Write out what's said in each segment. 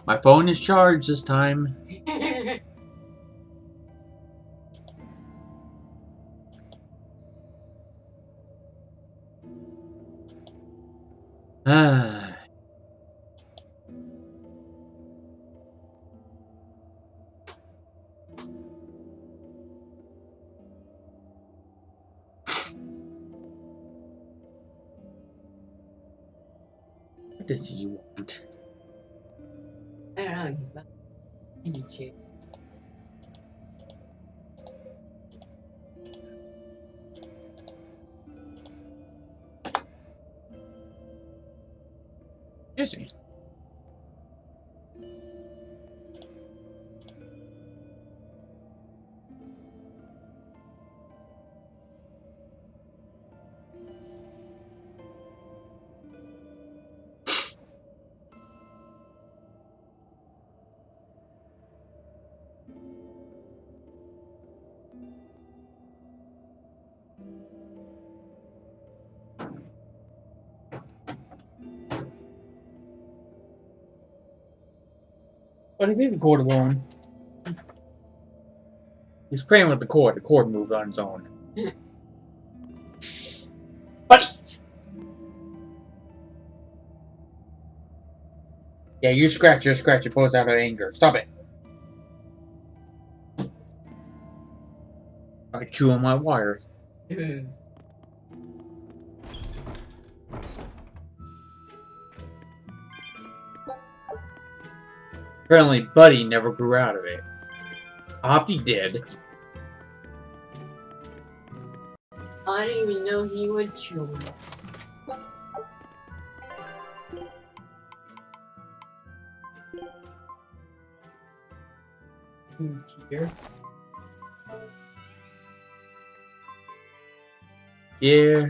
My phone is charged this time. Ah. What does he want? I don't know. He's about to chair. Is he? But he leave the cord alone. He's playing with the cord. The cord moved on its own. Buddy! Yeah, you scratch it pulls out of anger. Stop it. I chew on my wire. Apparently, Buddy never grew out of it. Opti did. I didn't even know he would chew. Here. Yeah.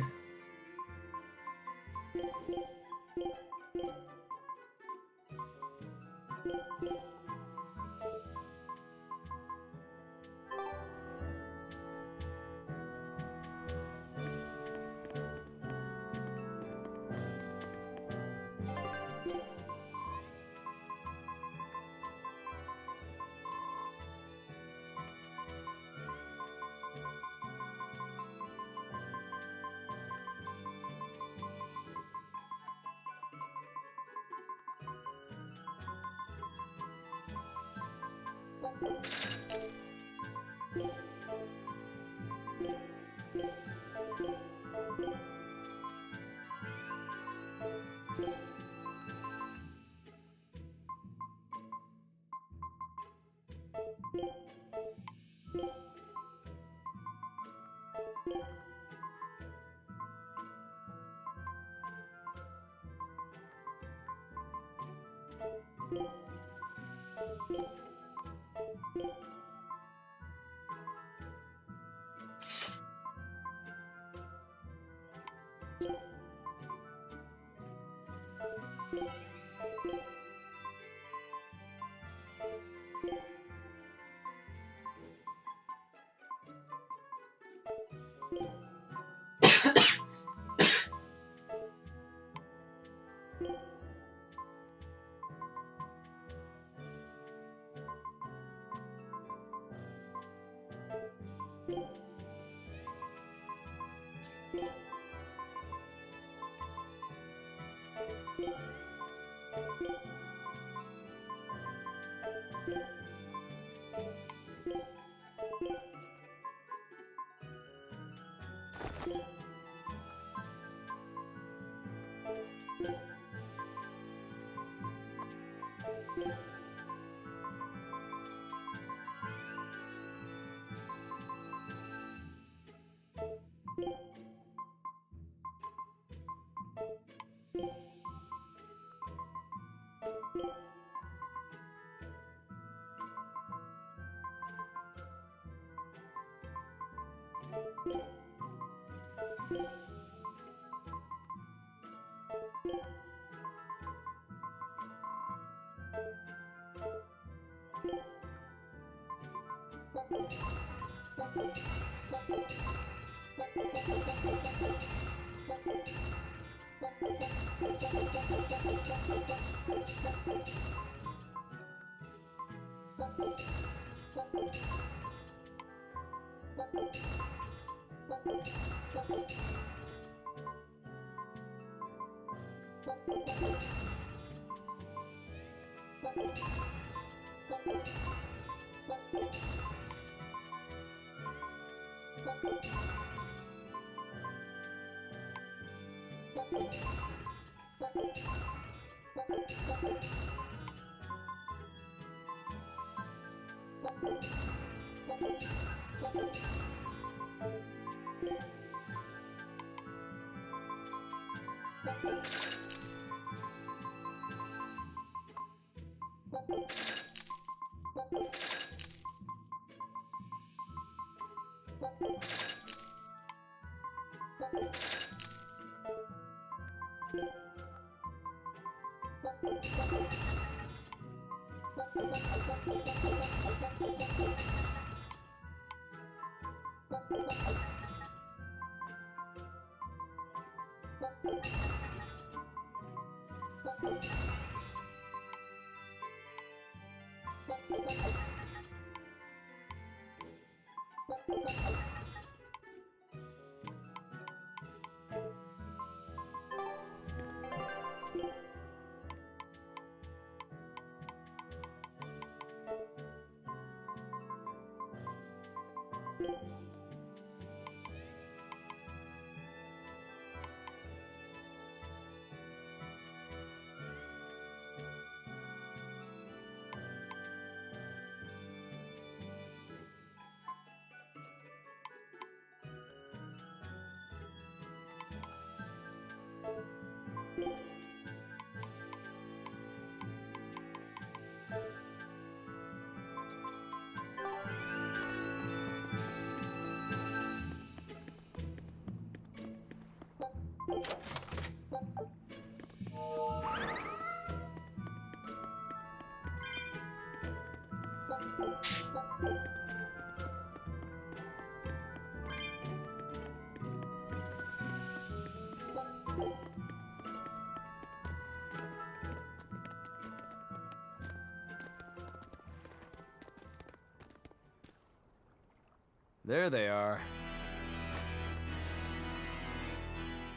There they are.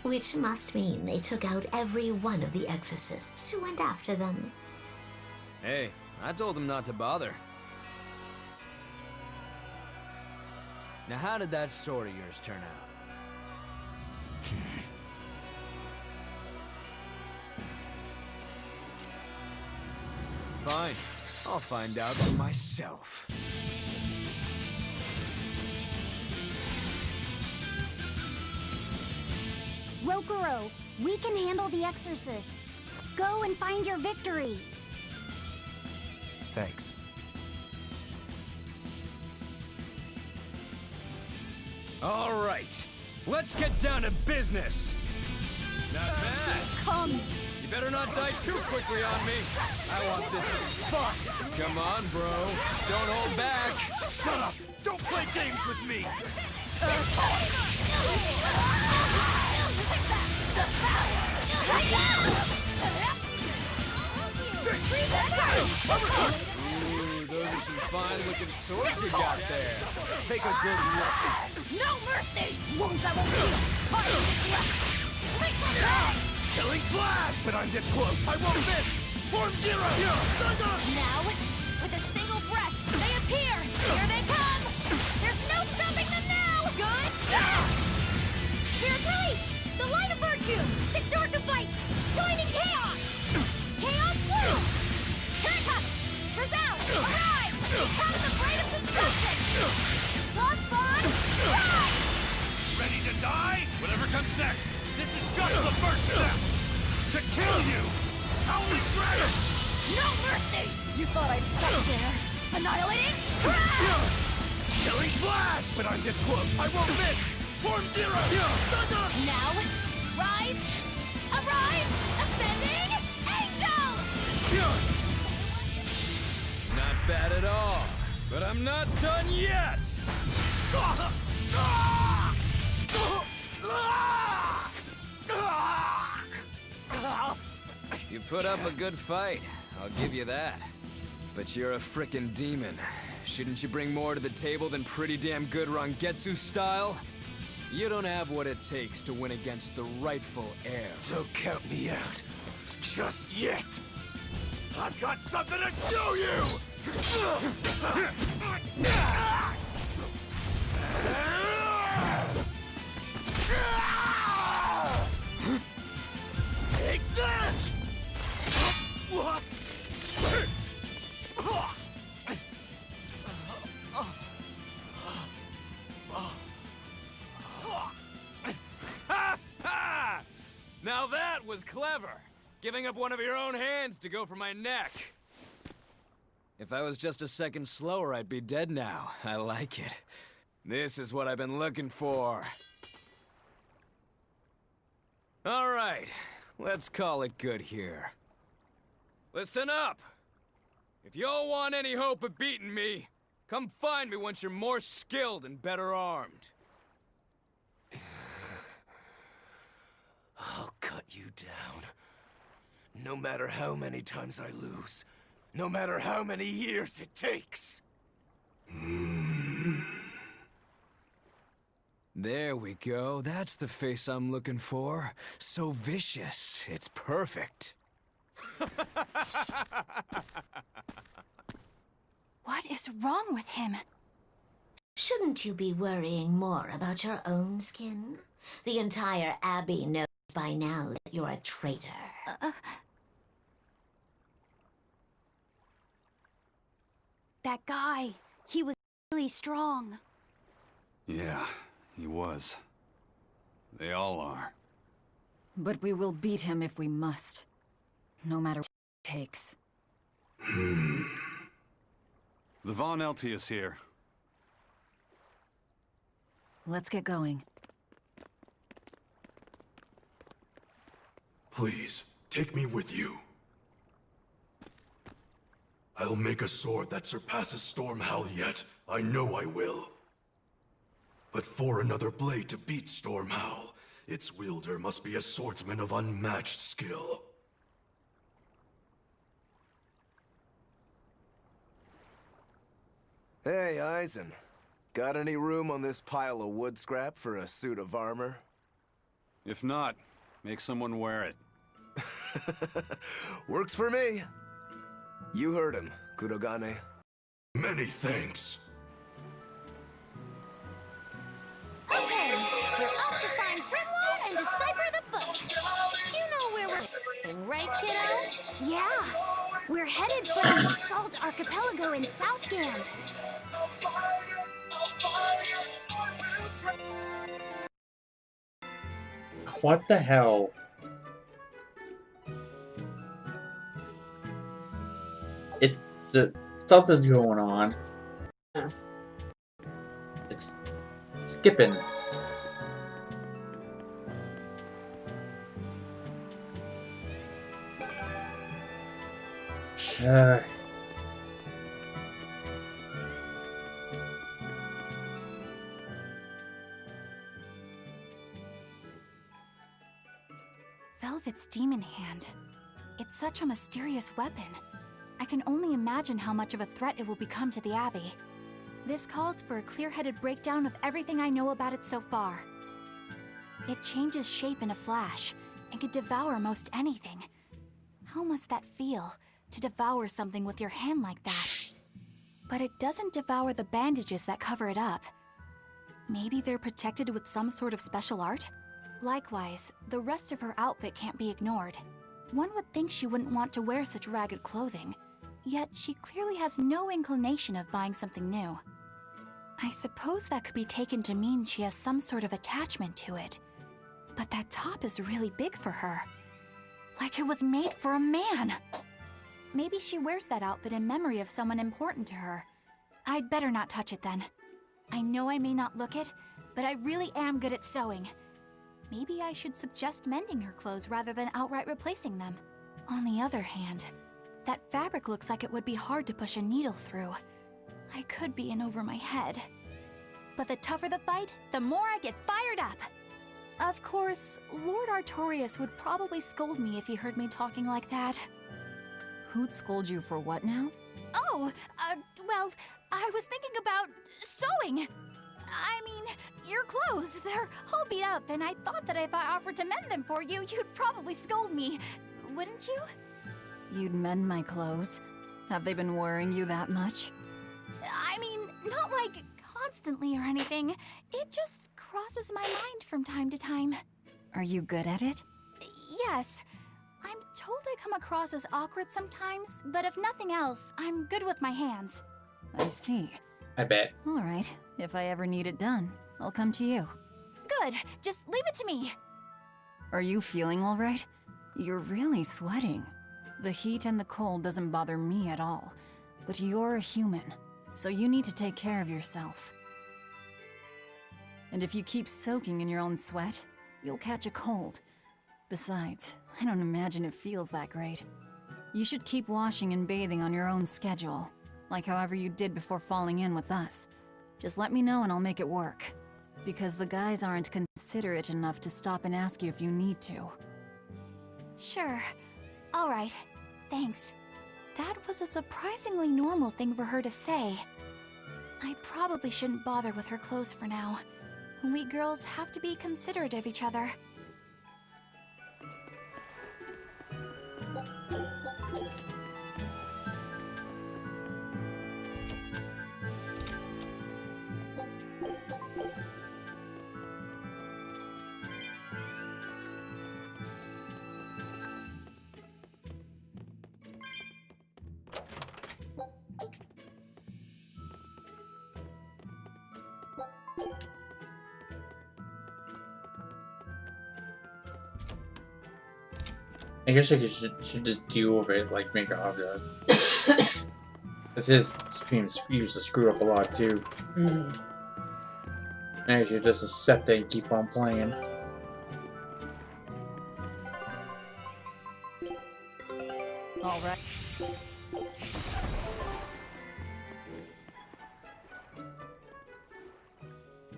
Which must mean they took out every one of the exorcists who went after them. Hey, I told them not to bother. Now how did that sword of yours turn out? Fine, I'll find out for myself. Rokuro, we can handle the exorcists. Go and find your victory. Thanks. All right, let's get down to business. Not bad. Come. You better not die too quickly on me. I want this to be fun. Come on, bro. Don't hold back. Shut up. Don't play games with me. Ooh, those are some fine-looking swords you got there. Take a good look. No mercy! Wounds I won't heal! Killing flash! But I'm this close. I won't miss. Form zero. Now, with a single breath, they appear! Here they come! There's no stopping them now! Good! Spirit release! The light of virtue! The dark of vice! Joining chaos! Chaos blue! Turn-up! Resound! Arise! Become the brain of destruction! Lost bond! Rise! Ready to die? Whatever comes next. This is just the first step. To kill you! Howling Dragon! No mercy! You thought I'd stop there? Annihilating? Killing flash! But I'm this close. I won't miss. Form zero. Now, rise! Arise! Ascending! Angel! Not bad at all. But I'm not done yet! You put up a good fight, I'll give you that. But you're a frickin' demon. Shouldn't you bring more to the table than pretty damn good Rangetsu style? You don't have what it takes to win against the rightful heir. Don't count me out. Just yet. I've got something to show you! Take this! Now that was clever! Giving up one of your own hands to go for my neck. If I was just a second slower, I'd be dead now. I like it. This is what I've been looking for. All right, let's call it good here. Listen up! If y'all want any hope of beating me, come find me once you're more skilled and better armed. I'll cut you down. No matter how many times I lose. No matter how many years it takes. There we go. That's the face I'm looking for. So vicious. It's perfect. What is wrong with him? Shouldn't you be worrying more about your own skin? The entire Abbey knows by now that you're a traitor. That guy, he was really strong. Yeah, he was. They all are. But we will beat him if we must. No matter what it takes. The Von Eltius here. Let's get going. Please, take me with you. I'll make a sword that surpasses Stormhowl yet. I know I will. But for another blade to beat Stormhowl, its wielder must be a swordsman of unmatched skill. Hey, Eisen. Got any room on this pile of wood scrap for a suit of armor? If not, make someone wear it. Works for me. You heard him, Kurogane. Many thanks. Okay, we're off to find Grimoire and decipher the book. You know where we're going, right, kiddo? Yeah, we're headed for the Assault Archipelago in Southgam. What the hell? Something's going on. Yeah. It's skipping. Velvet's demon hand. It's such a mysterious weapon. I can only imagine how much of a threat it will become to the Abbey. This calls for a clear-headed breakdown of everything I know about it so far. It changes shape in a flash, and could devour most anything. How must that feel, to devour something with your hand like that? But it doesn't devour the bandages that cover it up. Maybe they're protected with some sort of special art? Likewise, the rest of her outfit can't be ignored. One would think she wouldn't want to wear such ragged clothing, yet she clearly has no inclination of buying something new. I suppose that could be taken to mean she has some sort of attachment to it. But that top is really big for her. Like it was made for a man. Maybe she wears that outfit in memory of someone important to her. I'd better not touch it then. I know I may not look it, but I really am good at sewing. Maybe I should suggest mending her clothes rather than outright replacing them. On the other hand, that fabric looks like it would be hard to push a needle through. I could be in over my head. But the tougher the fight, the more I get fired up. Of course, Lord Artorias would probably scold me if he heard me talking like that. Who'd scold you for what now? Oh, Well, I was thinking about sewing. I mean, your clothes, they're all beat up, and I thought that if I offered to mend them for you, you'd probably scold me. Wouldn't you? You'd mend my clothes? Have they been worrying you that much? I mean, not like constantly or anything. It just crosses my mind from time to time. Are you good at it? Yes. I'm told I come across as awkward sometimes, but if nothing else, I'm good with my hands. I see. I bet. All right. If I ever need it done, I'll come to you. Good. Just leave it to me. Are you feeling all right? You're really sweating. The heat and the cold doesn't bother me at all. But you're a human, so you need to take care of yourself. And if you keep soaking in your own sweat, you'll catch a cold. Besides, I don't imagine it feels that great. You should keep washing and bathing on your own schedule, like however you did before falling in with us. Just let me know and I'll make it work. Because the guys aren't considerate enough to stop and ask you if you need to. Sure. All right. Thanks. That was a surprisingly normal thing for her to say. I probably shouldn't bother with her clothes for now. We girls have to be considerate of each other. I guess I should just deal with it, like make it obvious. That's his stream used to screw up a lot too. And I should just accept it and keep on playing. All right.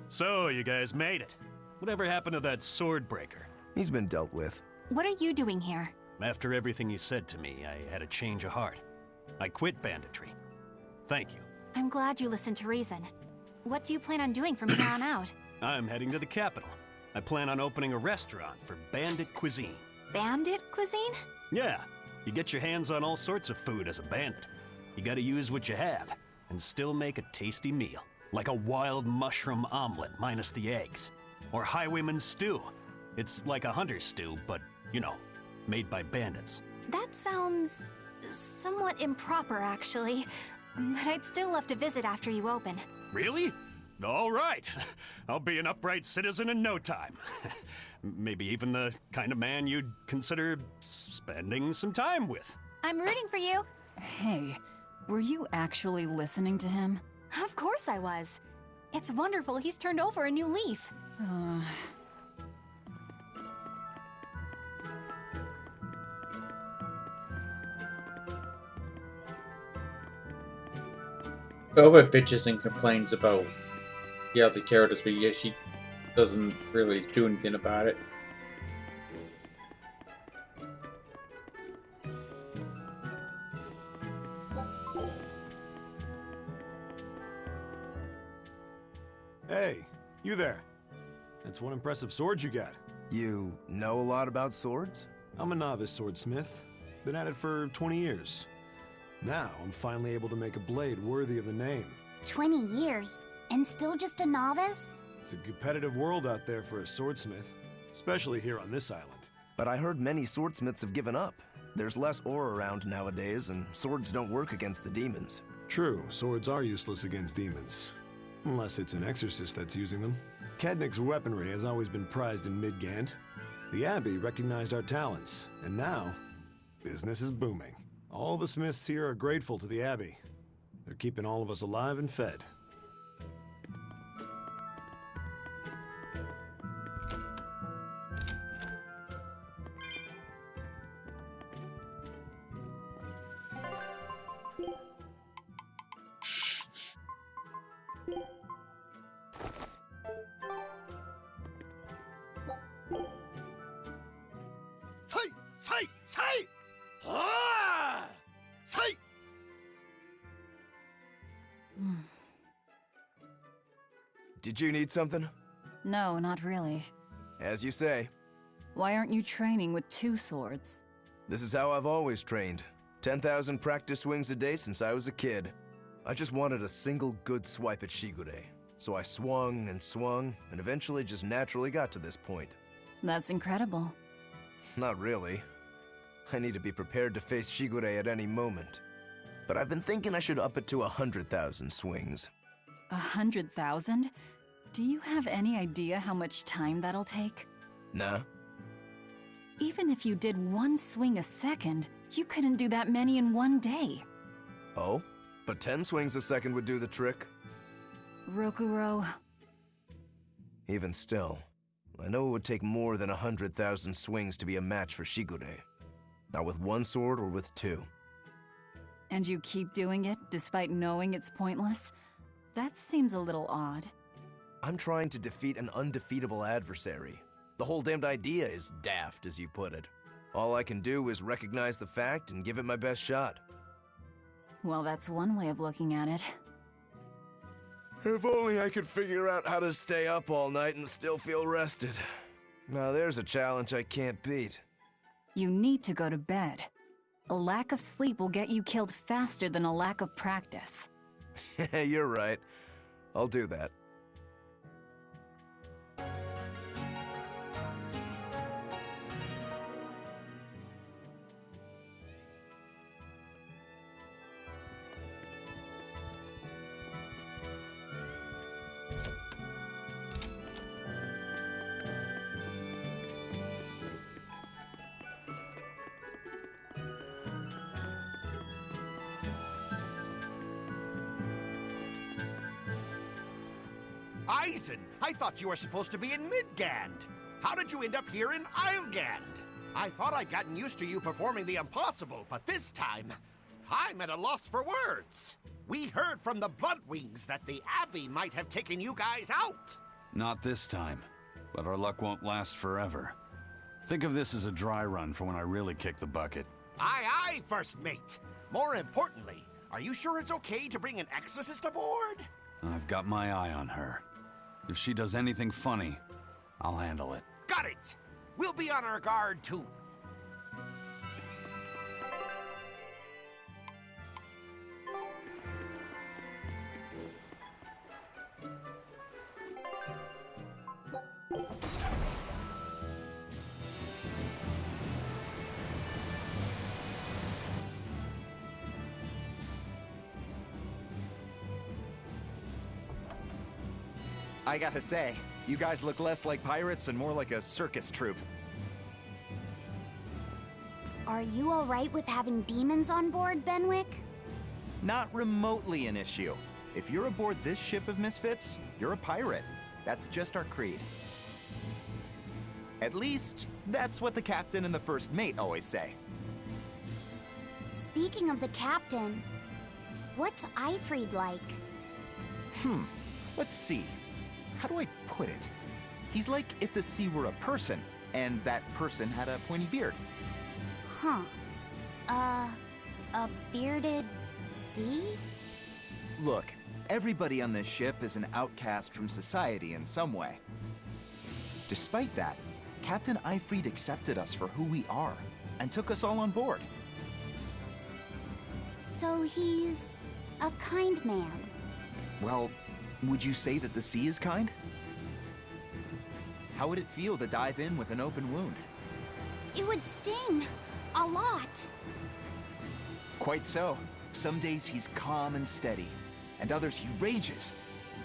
So, you guys made it. Whatever happened to that sword breaker? He's been dealt with. What are you doing here? After everything you said to me, I had a change of heart. I quit banditry. Thank you. I'm glad you listened to reason. What do you plan on doing from here on out? I'm heading to the capital. I plan on opening a restaurant for bandit cuisine. Bandit cuisine? Yeah, you get your hands on all sorts of food as a bandit. You gotta use what you have, and still make a tasty meal. Like a wild mushroom omelet minus the eggs. Or highwayman stew. It's like a hunter's stew, but, you know, made by bandits. That sounds somewhat improper, actually. But I'd still love to visit after you open. Really? All right. I'll be an upright citizen in no time. Maybe even the kind of man you'd consider spending some time with. I'm rooting for you. Hey, were you actually listening to him? Of course I was. It's wonderful he's turned over a new leaf. Velvet bitches and complains about the other characters, but yeah, she doesn't really do anything about it. Hey, you there. That's one impressive sword you got. You know a lot about swords? I'm a novice swordsmith. Been at it for 20 years. Now, I'm finally able to make a blade worthy of the name. 20 years? And still just a novice? It's a competitive world out there for a swordsmith, especially here on this island. But I heard many swordsmiths have given up. There's less ore around nowadays, and swords don't work against the demons. True, swords are useless against demons. Unless it's an exorcist that's using them. Kednick's weaponry has always been prized in Midgand. The Abbey recognized our talents, and now, business is booming. All the smiths here are grateful to the Abbey. They're keeping all of us alive and fed. Did you need something? No, not really. As you say. Why aren't you training with 2 swords? This is how I've always trained. 10,000 practice swings a day since I was a kid. I just wanted a single good swipe at Shigure. So I swung, and eventually just naturally got to this point. That's incredible. Not really. I need to be prepared to face Shigure at any moment. But I've been thinking I should up it to 100,000 swings. 100,000? Do you have any idea how much time that'll take? Nah. Even if you did 1 swing a second, you couldn't do that many in 1 day. Oh? But 10 swings a second would do the trick. Rokuro. Even still, I know it would take more than 100,000 swings to be a match for Shigure. Not with 1 sword or with 2. And you keep doing it despite knowing it's pointless? That seems a little odd. I'm trying to defeat an undefeatable adversary. The whole damned idea is daft, as you put it. All I can do is recognize the fact and give it my best shot. Well, that's one way of looking at it. If only I could figure out how to stay up all night and still feel rested. Now there's a challenge I can't beat. You need to go to bed. A lack of sleep will get you killed faster than a lack of practice. You're right. I'll do that. Eisen, I thought you were supposed to be in Midgand. How did you end up here in Islegand? I thought I'd gotten used to you performing the impossible, but this time, I'm at a loss for words. We heard from the Bloodwings that the Abbey might have taken you guys out. Not this time, but our luck won't last forever. Think of this as a dry run for when I really kick the bucket. Aye, aye, First Mate. More importantly, are you sure it's okay to bring an exorcist aboard? I've got my eye on her. If she does anything funny, I'll handle it. Got it! We'll be on our guard, too. I gotta say, you guys look less like pirates and more like a circus troupe. Are you alright with having demons on board, Benwick? Not remotely an issue. If you're aboard this ship of misfits, you're a pirate. That's just our creed. At least, that's what the captain and the first mate always say. Speaking of the captain, what's Eifried like? Let's see. How do I put it? He's like if the sea were a person, and that person had a pointy beard. Huh. A bearded sea? Look, everybody on this ship is an outcast from society in some way. Despite that, Captain Eifried accepted us for who we are, and took us all on board. So he's a kind man. Well, would you say that the sea is kind? How would it feel to dive in with an open wound? It would sting. A lot. Quite so. Some days he's calm and steady, and others he rages.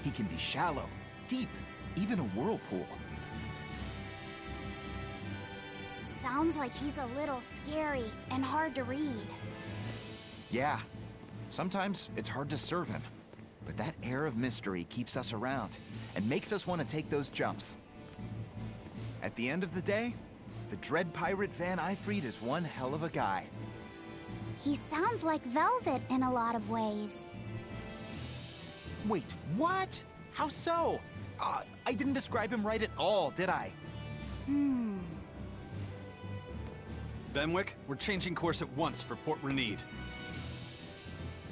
He can be shallow, deep, even a whirlpool. Sounds like he's a little scary and hard to read. Yeah, sometimes it's hard to serve him. But that air of mystery keeps us around and makes us want to take those jumps. At the end of the day, the dread pirate Van Eifried is one hell of a guy. He sounds like Velvet in a lot of ways. Wait, what? How so? I didn't describe him right at all, did I? Benwick, we're changing course at once for Port Renede.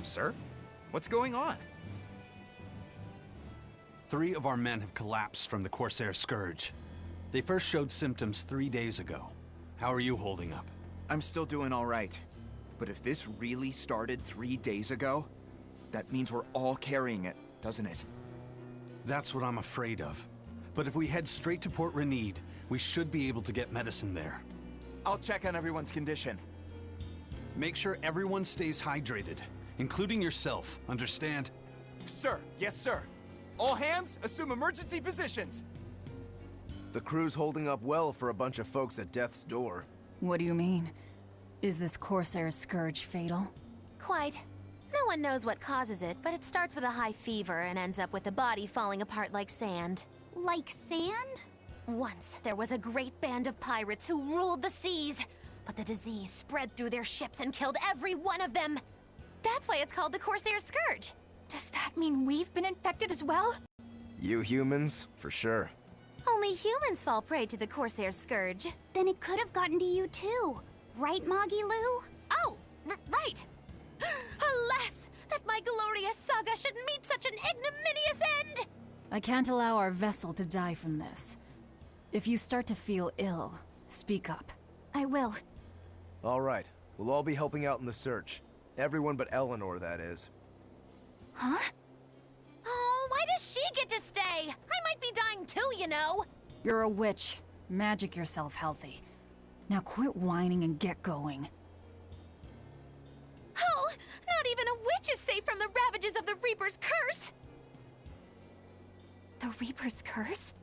Sir? What's going on? 3 of our men have collapsed from the Corsair Scourge. They first showed symptoms 3 days ago. How are you holding up? I'm still doing all right. But if this really started 3 days ago, that means we're all carrying it, doesn't it? That's what I'm afraid of. But if we head straight to Port Renede, we should be able to get medicine there. I'll check on everyone's condition. Make sure everyone stays hydrated, including yourself, understand? Sir, yes sir. All hands, assume emergency positions. The crew's holding up well for a bunch of folks at death's door. What do you mean? Is this Corsair Scourge fatal? Quite. No one knows what causes it, but it starts with a high fever and ends up with the body falling apart like sand. Like sand? Once, there was a great band of pirates who ruled the seas, but the disease spread through their ships and killed every one of them. That's why it's called the Corsair Scourge. Does that mean we've been infected as well? You humans, for sure. Only humans fall prey to the Corsair Scourge. Then it could have gotten to you too. Right, Moggy Lou? Oh, right! Alas, that my glorious saga should meet such an ignominious end! I can't allow our vessel to die from this. If you start to feel ill, speak up. I will. All right, we'll all be helping out in the search. Everyone but Eleanor, that is. Huh? Oh, why does she get to stay? I might be dying too, you know. You're a witch. Magic yourself healthy. Now quit whining and get going. Oh, not even a witch is safe from the ravages of the Reaper's curse! The Reaper's curse?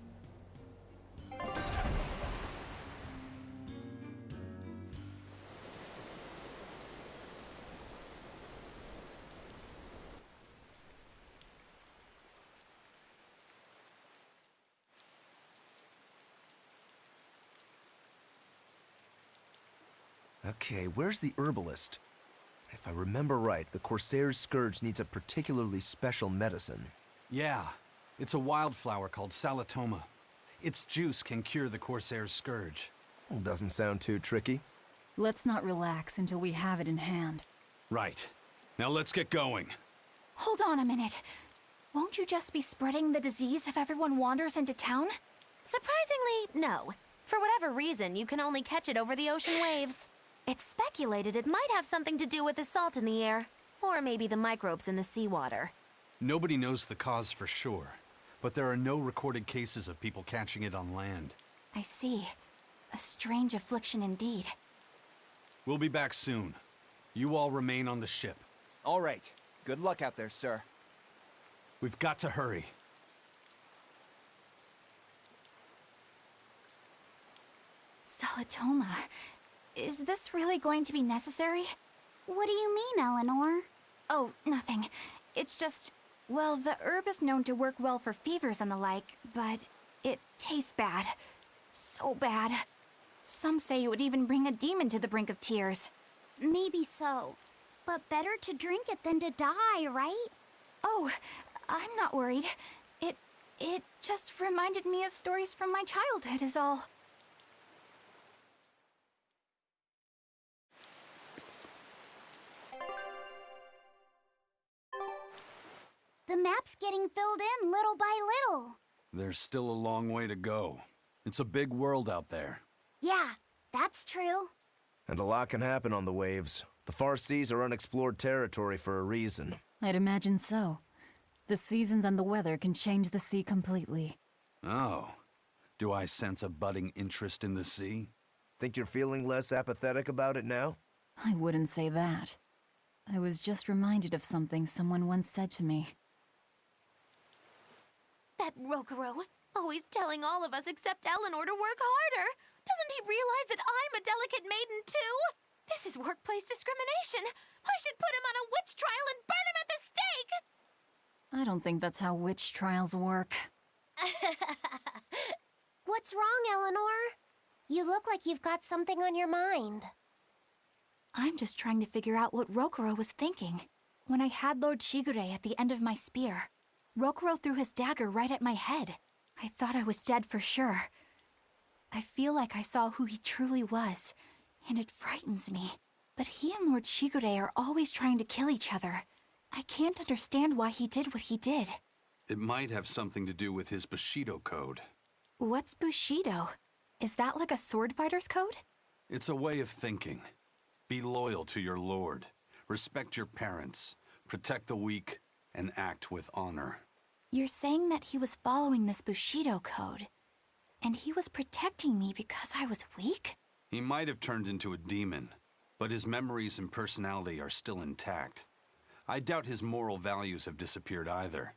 Okay, where's the herbalist? If I remember right, the Corsair's Scourge needs a particularly special medicine. Yeah, it's a wildflower called Salatoma. Its juice can cure the Corsair's Scourge. Doesn't sound too tricky. Let's not relax until we have it in hand. Right. Now let's get going. Hold on a minute. Won't you just be spreading the disease if everyone wanders into town? Surprisingly, no. For whatever reason, you can only catch it over the ocean waves. It's speculated it might have something to do with the salt in the air, or maybe the microbes in the seawater. Nobody knows the cause for sure, but there are no recorded cases of people catching it on land. I see. A strange affliction indeed. We'll be back soon. You all remain on the ship. All right. Good luck out there, sir. We've got to hurry. Salatoma. Is this really going to be necessary? What do you mean, Eleanor? Oh, nothing. It's just, well, the herb is known to work well for fevers and the like, but it tastes bad. So bad. Some say it would even bring a demon to the brink of tears. Maybe so. But better to drink it than to die, right? Oh, I'm not worried. It just reminded me of stories from my childhood is all. The map's getting filled in little by little. There's still a long way to go. It's a big world out there. Yeah, that's true. And a lot can happen on the waves. The far seas are unexplored territory for a reason. I'd imagine so. The seasons and the weather can change the sea completely. Oh. Do I sense a budding interest in the sea? Think you're feeling less apathetic about it now? I wouldn't say that. I was just reminded of something someone once said to me. That Rokuro, always telling all of us except Eleanor to work harder. Doesn't he realize that I'm a delicate maiden too? This is workplace discrimination. I should put him on a witch trial and burn him at the stake! I don't think that's how witch trials work. What's wrong, Eleanor? You look like you've got something on your mind. I'm just trying to figure out what Rokuro was thinking. When I had Lord Shigure at the end of my spear, Rokuro threw his dagger right at my head. I thought I was dead for sure. I feel like I saw who he truly was, and it frightens me. But he and Lord Shigure are always trying to kill each other. I can't understand why he did what he did. It might have something to do with his Bushido code. What's Bushido? Is that like a sword fighter's code? It's a way of thinking. Be loyal to your lord. Respect your parents. Protect the weak. And act with honor. You're saying that he was following this Bushido code, and he was protecting me because I was weak? He might have turned into a demon, but his memories and personality are still intact. I doubt his moral values have disappeared either.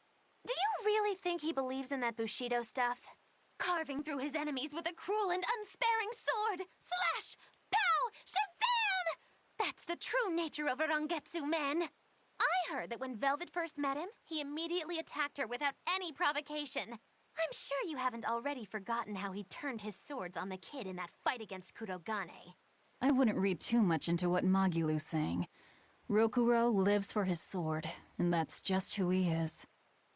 Do you really think he believes in that Bushido stuff? Carving through his enemies with a cruel and unsparing sword! Slash! Pow! Shazam! That's the true nature of a Rangetsu man! I heard that when Velvet first met him, he immediately attacked her without any provocation. I'm sure you haven't already forgotten how he turned his swords on the kid in that fight against Kurogane. I wouldn't read too much into what Magilu's saying. Rokuro lives for his sword, and that's just who he is.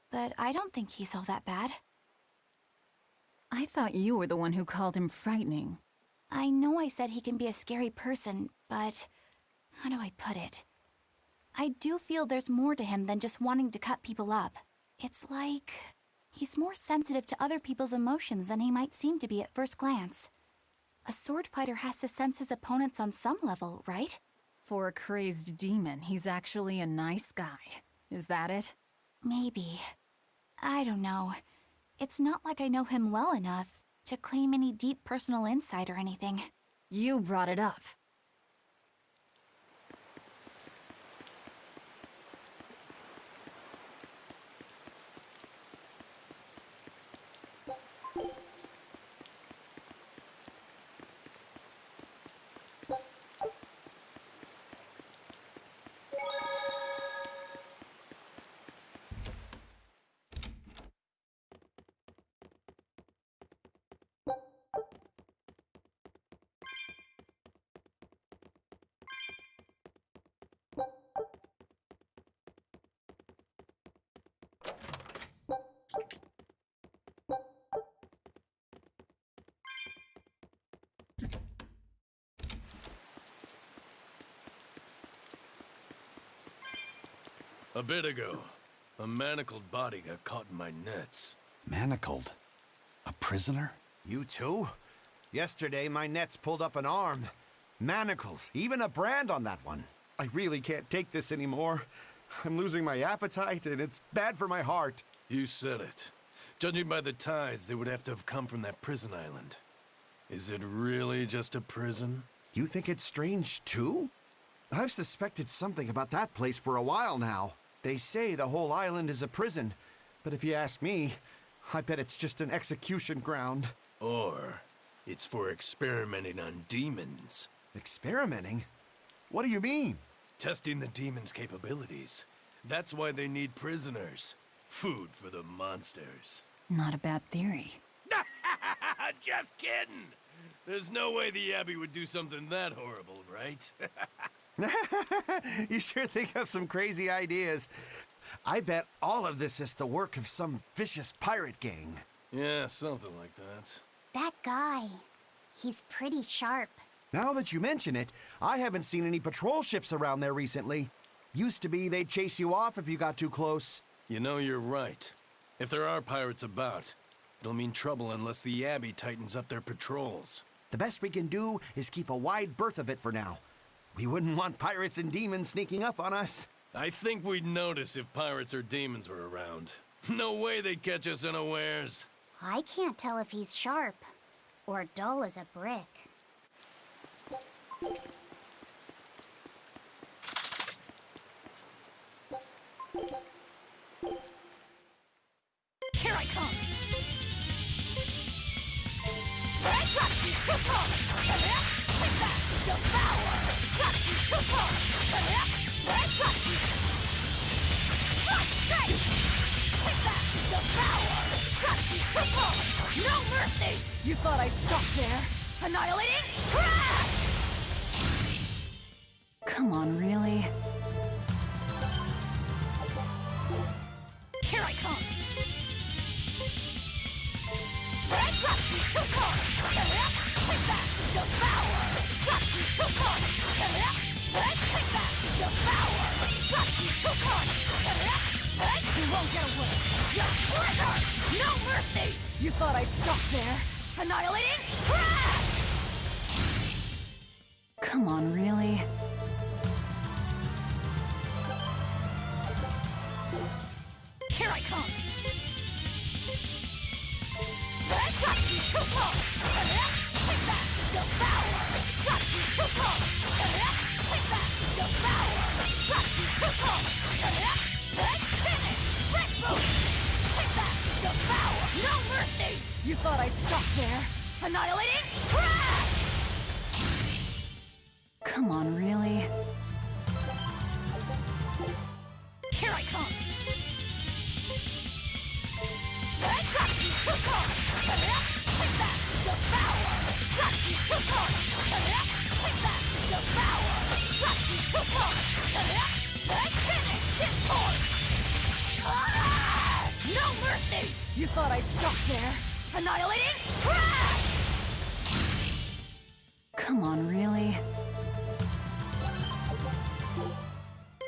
But I don't think he's all that bad. I thought you were the one who called him frightening. I know I said he can be a scary person, but how do I put it? I do feel there's more to him than just wanting to cut people up. It's like he's more sensitive to other people's emotions than he might seem to be at first glance. A sword fighter has to sense his opponents on some level, right? For a crazed demon, he's actually a nice guy. Is that it? Maybe. I don't know. It's not like I know him well enough to claim any deep personal insight or anything. You brought it up. A bit ago, a manacled body got caught in my nets. Manacled? A prisoner? You too? Yesterday, my nets pulled up an arm. Manacles, even a brand on that one. I really can't take this anymore. I'm losing my appetite, and it's bad for my heart. You said it. Judging by the tides, they would have to have come from that prison island. Is it really just a prison? You think it's strange, too? I've suspected something about that place for a while now. They say the whole island is a prison, but if you ask me, I bet it's just an execution ground. Or it's for experimenting on demons. Experimenting? What do you mean? Testing the demons' capabilities. That's why they need prisoners. Food for the monsters. Not a bad theory. Just kidding! There's no way the Abbey would do something that horrible, right? You sure think of some crazy ideas. I bet all of this is the work of some vicious pirate gang. Yeah, something like that. That guy, he's pretty sharp. Now that you mention it, I haven't seen any patrol ships around there recently. Used to be they'd chase you off if you got too close. You know, you're right. If there are pirates about, it'll mean trouble unless the Abbey tightens up their patrols. The best we can do is keep a wide berth of it for now. We wouldn't want pirates and demons sneaking up on us. I think we'd notice if pirates or demons were around. No way they'd catch us unawares. I can't tell if he's sharp or dull as a brick. Here I come! I got you, Tupo! Take that! Devour! Got you, Tupo! I got you! Straight! Take that! Devour! Got you, Tupo! No mercy! You thought I'd stop there? Annihilating crash! Come on, really? Here I come! I got you, Tupo! Take that! Devour! Got you, Tupo! Take that! Devour! Got you, Tupo! You won't get away! You blizzard! No mercy! You thought I'd stop there? Annihilating crash! Come on, really? Here I come! Got you too close! Take that! Devour! Got you too close! Take that! Devour! Got you too close! Finish! Brick boot! Take that! Devour! No mercy! You thought I'd stop there? Annihilating crash! Come on, really? Here I come! Got you too close! Take that! Devour! Got you too close! Take that! Devour! Got you too close! Finish this horse! No mercy! You thought I'd stop there? Annihilating crash! Come on, really?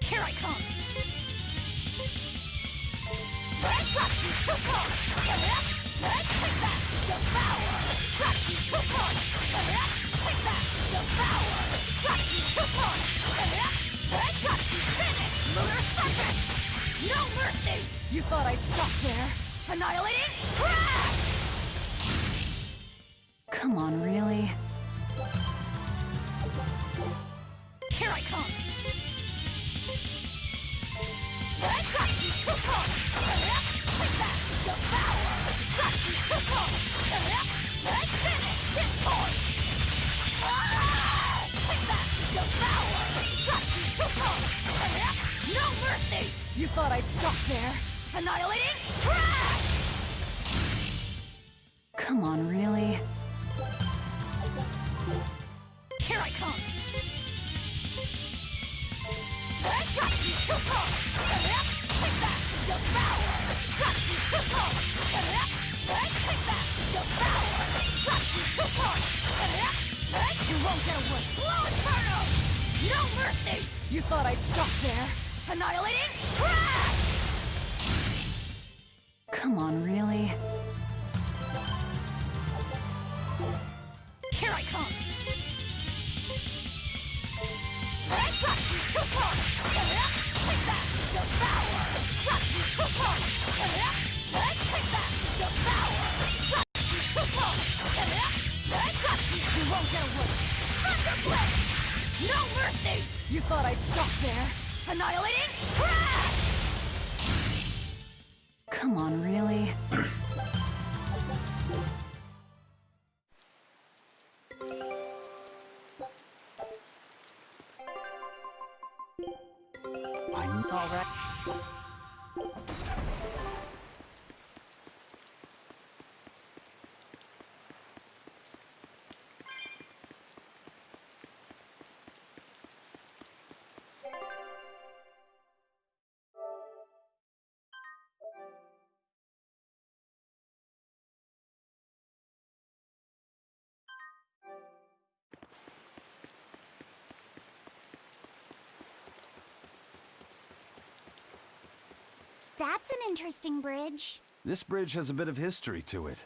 Here I come! Got you too close! Take that! Devour! Got you too close! Take that! Devour! Got you too close! Got you finished! Lunar Serpent! No mercy! You thought I'd stop there? Annihilating crash! Come on, really? Here I come! Got you too close! Take that! Devour! Got you too close! Finish this horse! Take that! Devour! Got you too close! No mercy! You thought I'd stop there? Annihilating crash! Come on, really? Here I come! Got you too close! Take that! Devour! Got you too close! Take that! Devour! Got you too close! You won't get away! Slow Inferno! No mercy! You thought I'd stop there? Annihilating crash! Come on, really? Here I come! Got you too close! Take that! Devour! Got you too close! Take that! Devour! Got you too close! Got you! You won't get away! Thunder Blade! No mercy! You thought I'd stop there? Annihilating crash! Come on, really? All right. That's an interesting bridge. This bridge has a bit of history to it.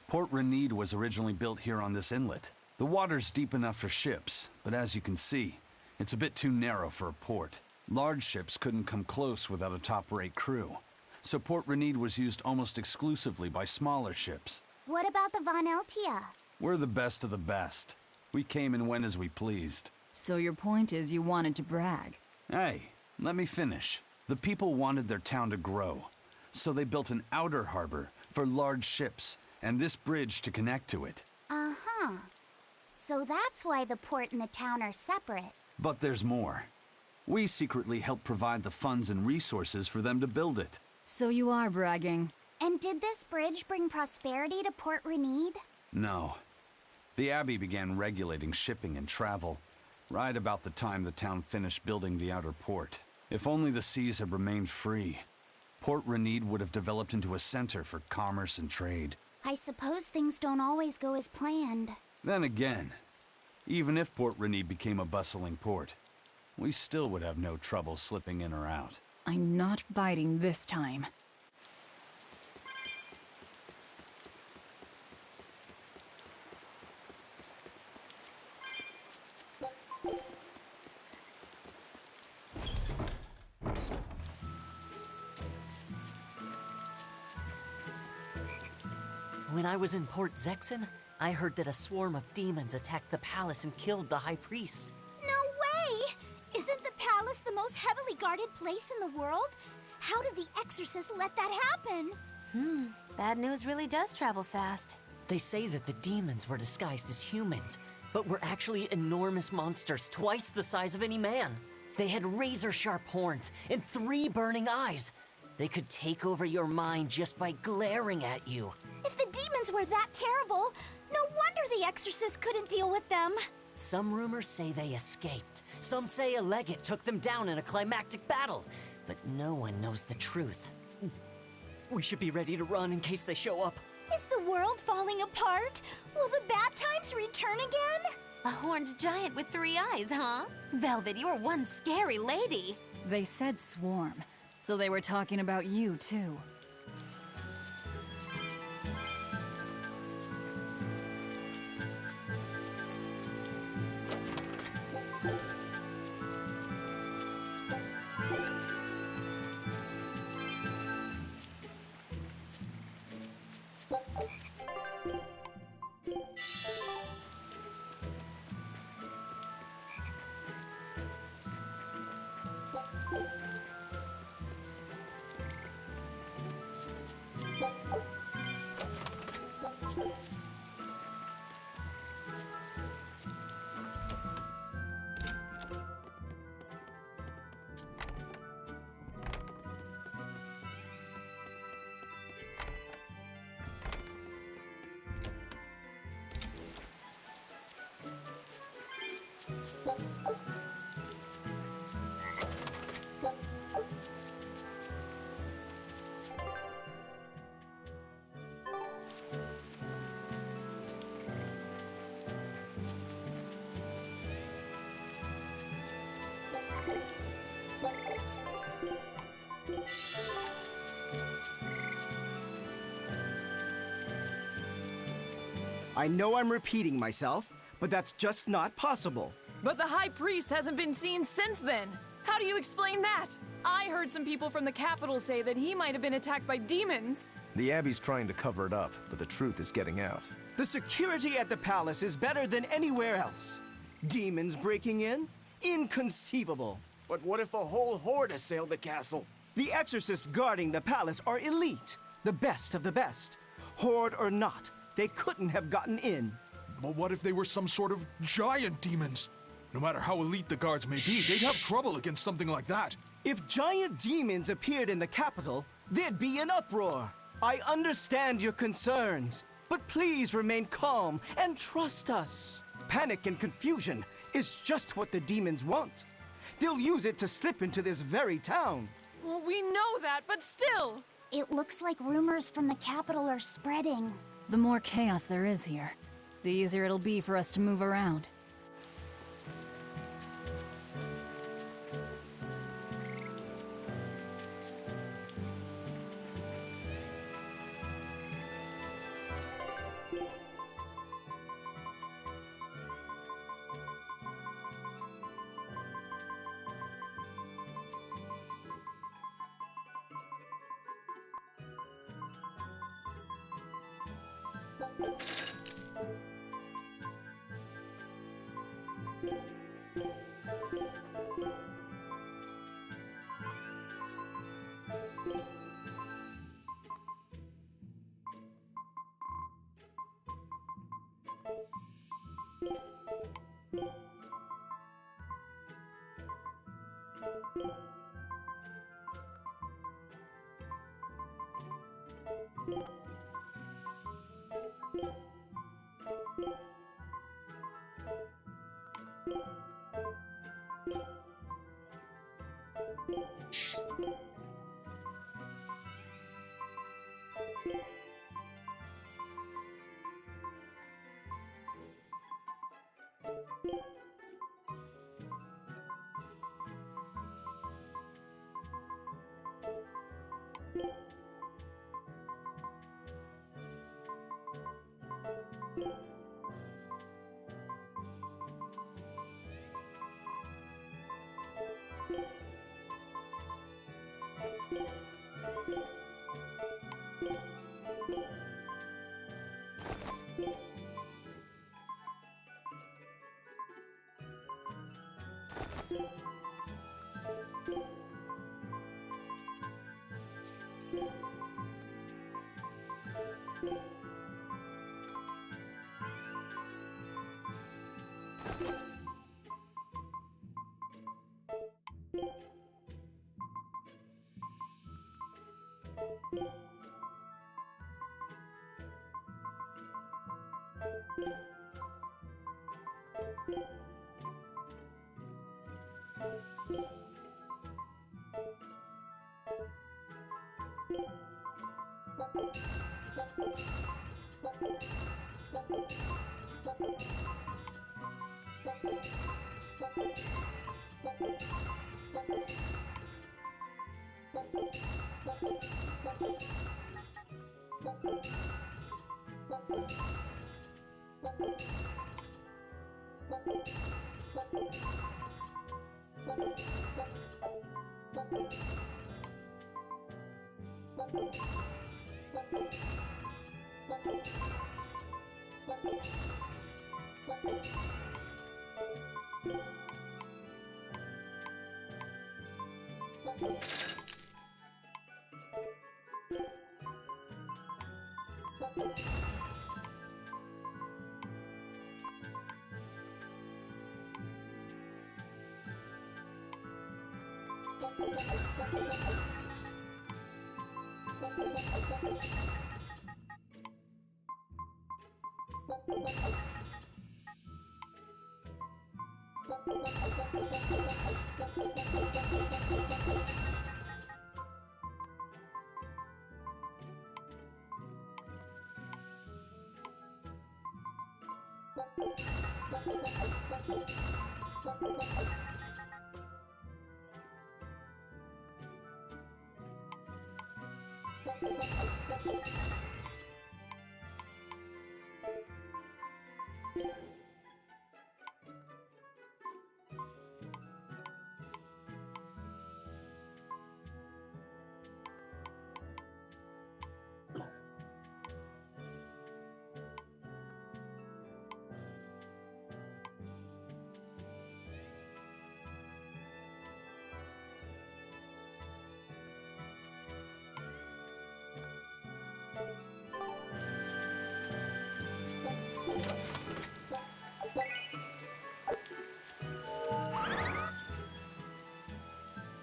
Port Renede was originally built here on this inlet. The water's deep enough for ships, but as you can see, it's a bit too narrow for a port. Large ships couldn't come close without a top-rate crew. So Port Renede was used almost exclusively by smaller ships. What about the Von Eltia? We're the best of the best. We came and went as we pleased. So your point is you wanted to brag? Hey, let me finish. The people wanted their town to grow, so they built an outer harbor for large ships, and this bridge to connect to it. Uh-huh. So that's why the port and the town are separate. But there's more. We secretly helped provide the funds and resources for them to build it. So you are bragging. And did this bridge bring prosperity to Port Renede? No. The Abbey began regulating shipping and travel, right about the time the town finished building the outer port. If only the seas had remained free, Port Renede would have developed into a center for commerce and trade. I suppose things don't always go as planned. Then again, even if Port Renede became a bustling port, we still would have no trouble slipping in or out. I'm not biting this time. When I was in Port Zexen, I heard that a swarm of demons attacked the palace and killed the High Priest. No way! Isn't the palace the most heavily guarded place in the world? How did the exorcist let that happen? Bad news really does travel fast. They say that the demons were disguised as humans, but were actually enormous monsters, twice the size of any man. They had razor-sharp horns and 3 burning eyes. They could take over your mind just by glaring at you. If the demons were that terrible, no wonder the exorcist couldn't deal with them. Some rumors say they escaped. Some say a legate took them down in a climactic battle. But no one knows the truth. We should be ready to run in case they show up. Is the world falling apart? Will the bad times return again? A horned giant with 3 eyes, huh? Velvet, you're one scary lady. They said swarm, so they were talking about you, too. I know I'm repeating myself, but that's just not possible. But the High Priest hasn't been seen since then. How do you explain that? I heard some people from the capital say that he might have been attacked by demons. The Abbey's trying to cover it up, but the truth is getting out. The security at the palace is better than anywhere else. Demons breaking in? Inconceivable. But what if a whole horde assailed the castle? The exorcists guarding the palace are elite, the best of the best. Horde or not, they couldn't have gotten in. But what if they were some sort of giant demons? No matter how elite the guards may be, they'd have trouble against something like that. If giant demons appeared in the capital, there'd be an uproar. I understand your concerns, but please remain calm and trust us. Panic and confusion is just what the demons want. They'll use it to slip into this very town. Well, we know that, but still! It looks like rumors from the capital are spreading. The more chaos there is here, the easier it'll be for us to move around.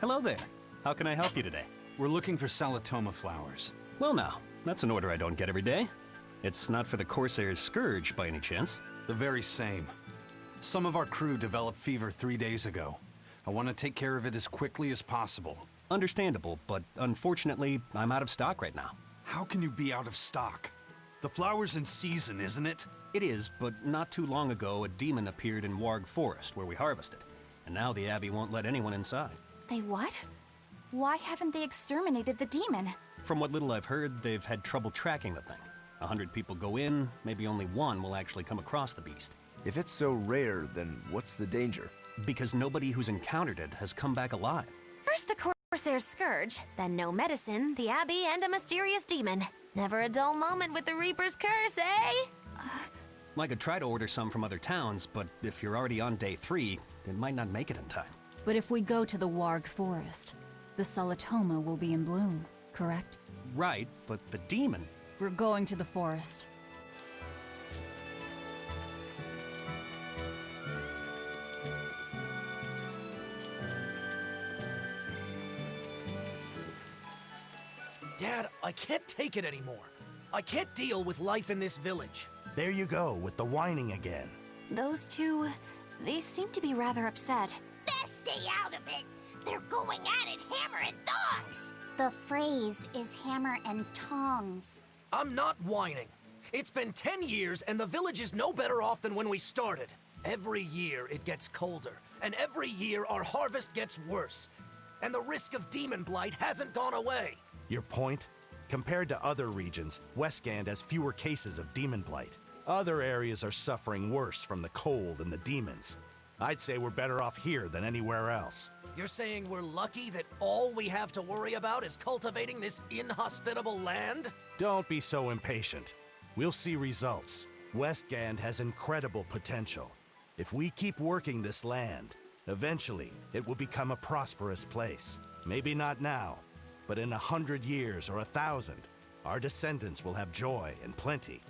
Hello there. How can I help you today? We're looking for Salatoma flowers. Well now, that's an order I don't get every day. It's not for the Corsair's Scourge by any chance. The very same. Some of our crew developed fever 3 days ago. I want to take care of it as quickly as possible. Understandable, but unfortunately, I'm out of stock right now. How can you be out of stock? The flower's in season, isn't it? It is, but not too long ago, a demon appeared in Warg Forest, where we harvested. And now the Abbey won't let anyone inside. They what? Why haven't they exterminated the demon? From what little I've heard, they've had trouble tracking the thing. 100 people go in, maybe only one will actually come across the beast. If it's so rare, then what's the danger? Because nobody who's encountered it has come back alive. First the Corsair's Scourge, then no medicine, the Abbey, and a mysterious demon. Never a dull moment with the Reaper's Curse, eh? I could try to order some from other towns, but if you're already on day 3, it might not make it in time. But if we go to the Warg Forest, the Salatoma will be in bloom, correct? Right, but the demon... We're going to the forest. Dad, I can't take it anymore. I can't deal with life in this village. There you go, with the whining again. Those two, they seem to be rather upset. Best stay out of it! They're going at it hammer and tongs! The phrase is hammer and tongs. I'm not whining. It's been 10 years and the village is no better off than when we started. Every year it gets colder, and every year our harvest gets worse. And the risk of demon blight hasn't gone away. Your point? Compared to other regions, Westgand has fewer cases of demon blight. Other areas are suffering worse from the cold and the demons. I'd say we're better off here than anywhere else. You're saying we're lucky that all we have to worry about is cultivating this inhospitable land? Don't be so impatient. We'll see results. Westgand has incredible potential. If we keep working this land, eventually it will become a prosperous place. Maybe not now, but in 100 years or 1,000, our descendants will have joy and plenty.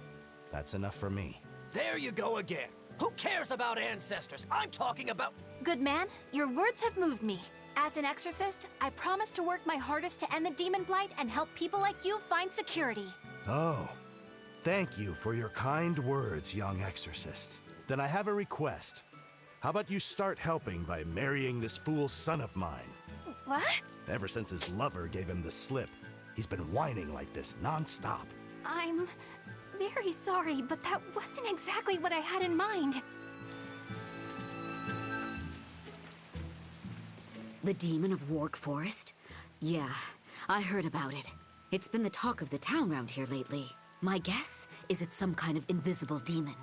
That's enough for me. There you go again. Who cares about ancestors? I'm talking about... Good man, your words have moved me. As an exorcist, I promise to work my hardest to end the demon blight and help people like you find security. Oh, thank you for your kind words, young exorcist. Then I have a request. How about you start helping by marrying this fool's son of mine? What? Ever since his lover gave him the slip, he's been whining like this non-stop. I'm very sorry, but that wasn't exactly what I had in mind. The demon of Warg Forest? Yeah, I heard about it. It's been the talk of the town around here lately. My guess is it's some kind of invisible demon.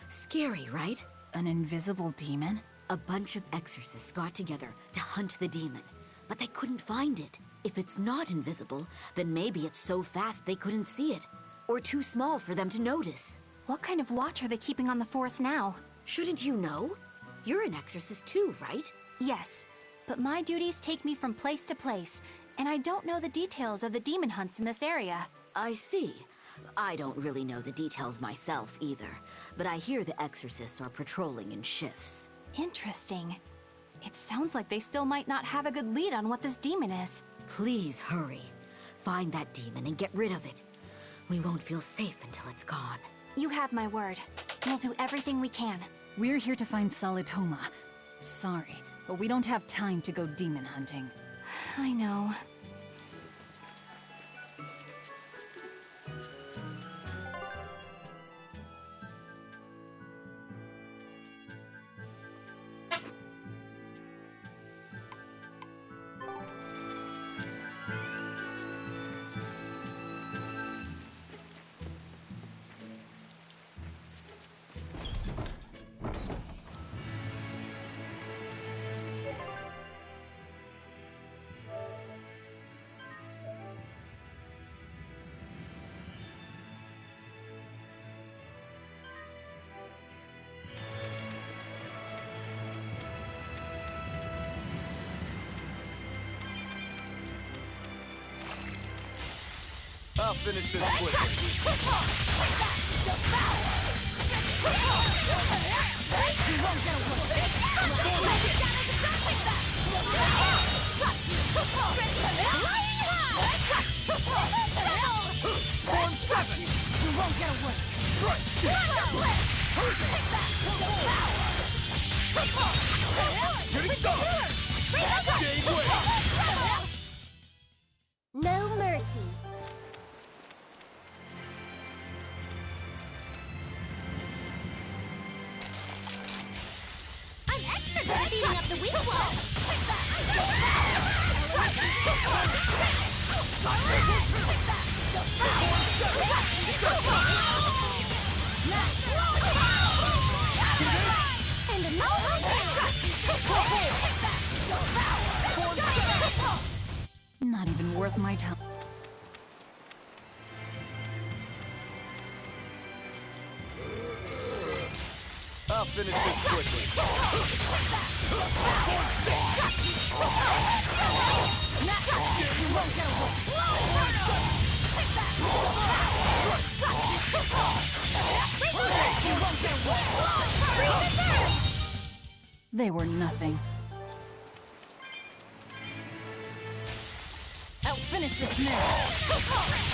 Scary, right? An invisible demon? A bunch of exorcists got together to hunt the demon, but they couldn't find it. If it's not invisible, then maybe it's so fast they couldn't see it, or too small for them to notice. What kind of watch are they keeping on the forest now? Shouldn't you know? You're an exorcist too, right? Yes, but my duties take me from place to place, and I don't know the details of the demon hunts in this area. I see. I don't really know the details myself either, but I hear the exorcists are patrolling in shifts. Interesting. It sounds like they still might not have a good lead on what this demon is. Please hurry. Find that demon and get rid of it. We won't feel safe until it's gone. You have my word. We'll do everything we can. We're here to find Salitoma. Sorry, but we don't have time to go demon hunting. I know. I'll finish this quickly. No mercy. I'm extra good at beating up the weak ones. And Not even worth my time. I'll finish this quickly. They were nothing. I'll finish this now.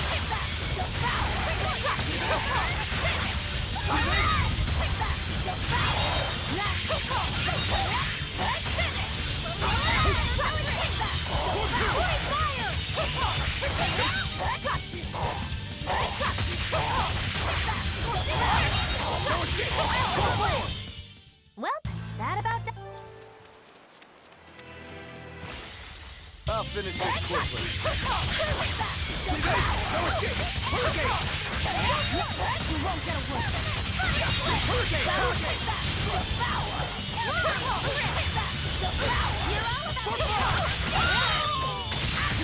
well, that about does. I'll finish this this quickly. You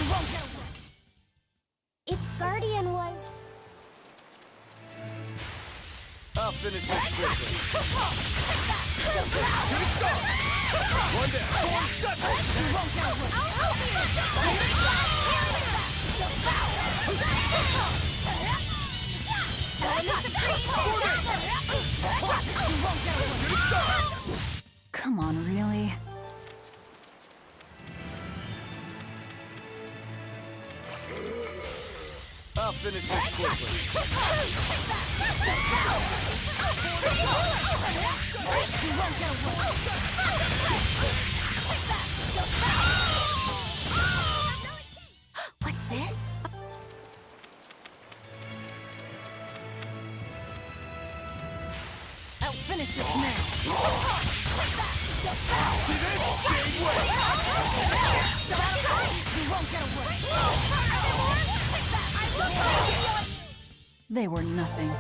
won't get away. Its guardian was... I'll finish this quickly. One down. You won't get away. Come on, really? I'll finish this quickly. What's this? I'll finish this now. They were nothing.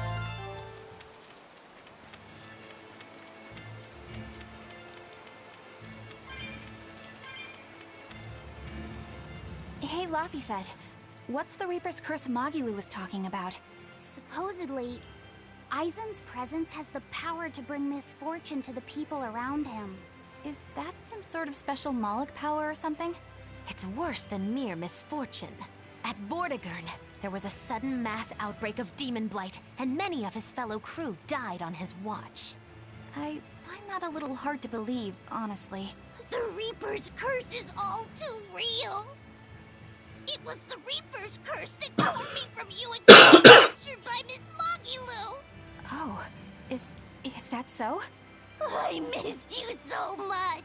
Hey, Laphicet, what's the Reaper's Curse Magilu was talking about? Supposedly, Aizen's presence has the power to bring misfortune to the people around him. Is that some sort of special Moloch power or something? It's worse than mere misfortune. At Vortigern, there was a sudden mass outbreak of demon blight, and many of his fellow crew died on his watch. I find that a little hard to believe, honestly. The Reaper's curse is all too real. It was the Reaper's curse that tore me from you and got captured by Miss Magilu. Oh, is that so? I missed you so much.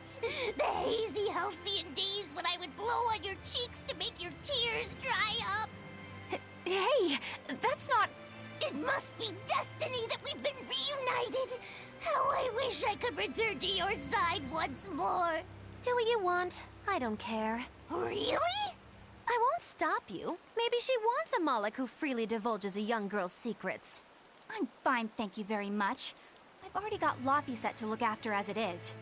The hazy, halcyon days when I would blow on your cheeks to make your tears dry up. Hey, that's not... It must be destiny that we've been reunited. How I wish I could return to your side once more. Do what you want. I don't care. Really? I won't stop you. Maybe she wants a Moloch who freely divulges a young girl's secrets. I'm fine, thank you very much. I've already got Laphicet to look after as it is.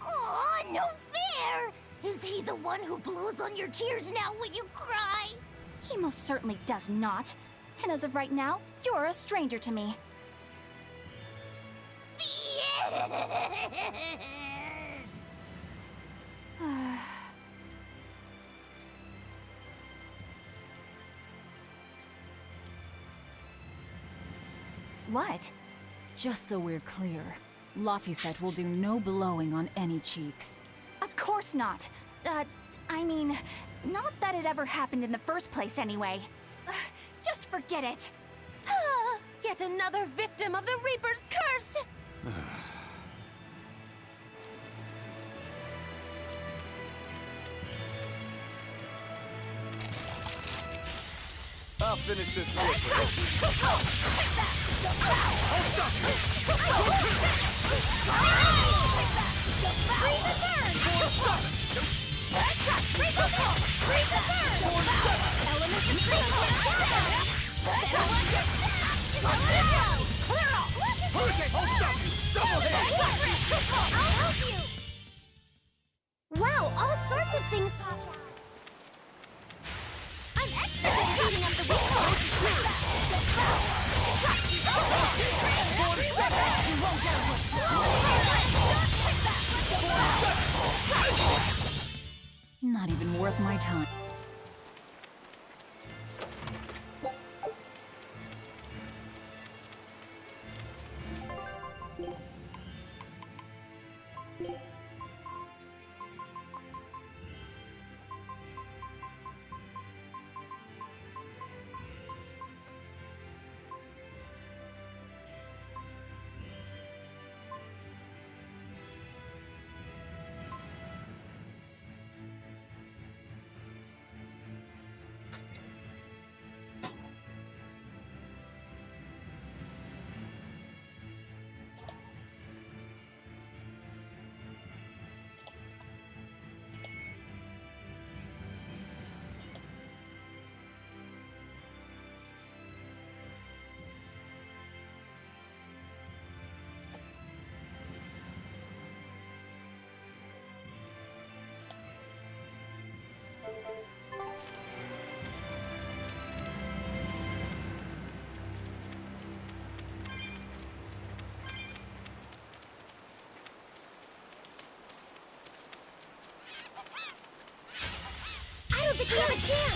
Aw, no fair! Is he the one who blows on your tears now when you cry? He most certainly does not. And as of right now, you're a stranger to me. What? Just so we're clear, Laphicet will do no blowing on any cheeks. Of course not. I mean, not that it ever happened in the first place anyway. Just forget it. Yet another victim of the Reaper's curse! I'll finish this quickly. Wow, all sorts of things popped out. I'm extra good at beating up the weak Not even worth my time. think we have a chance!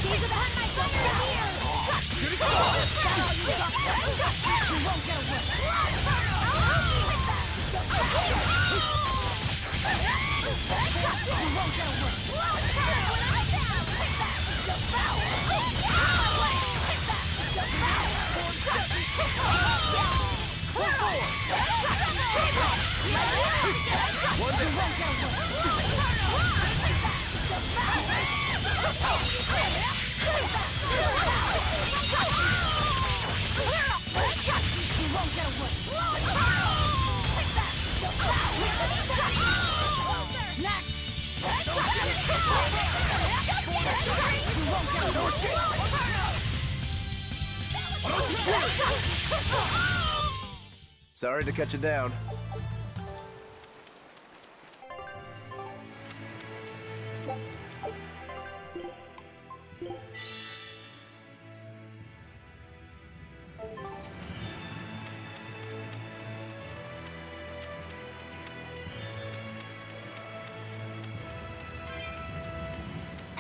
These are behind my fire here! You won't get Sorry to cut you down.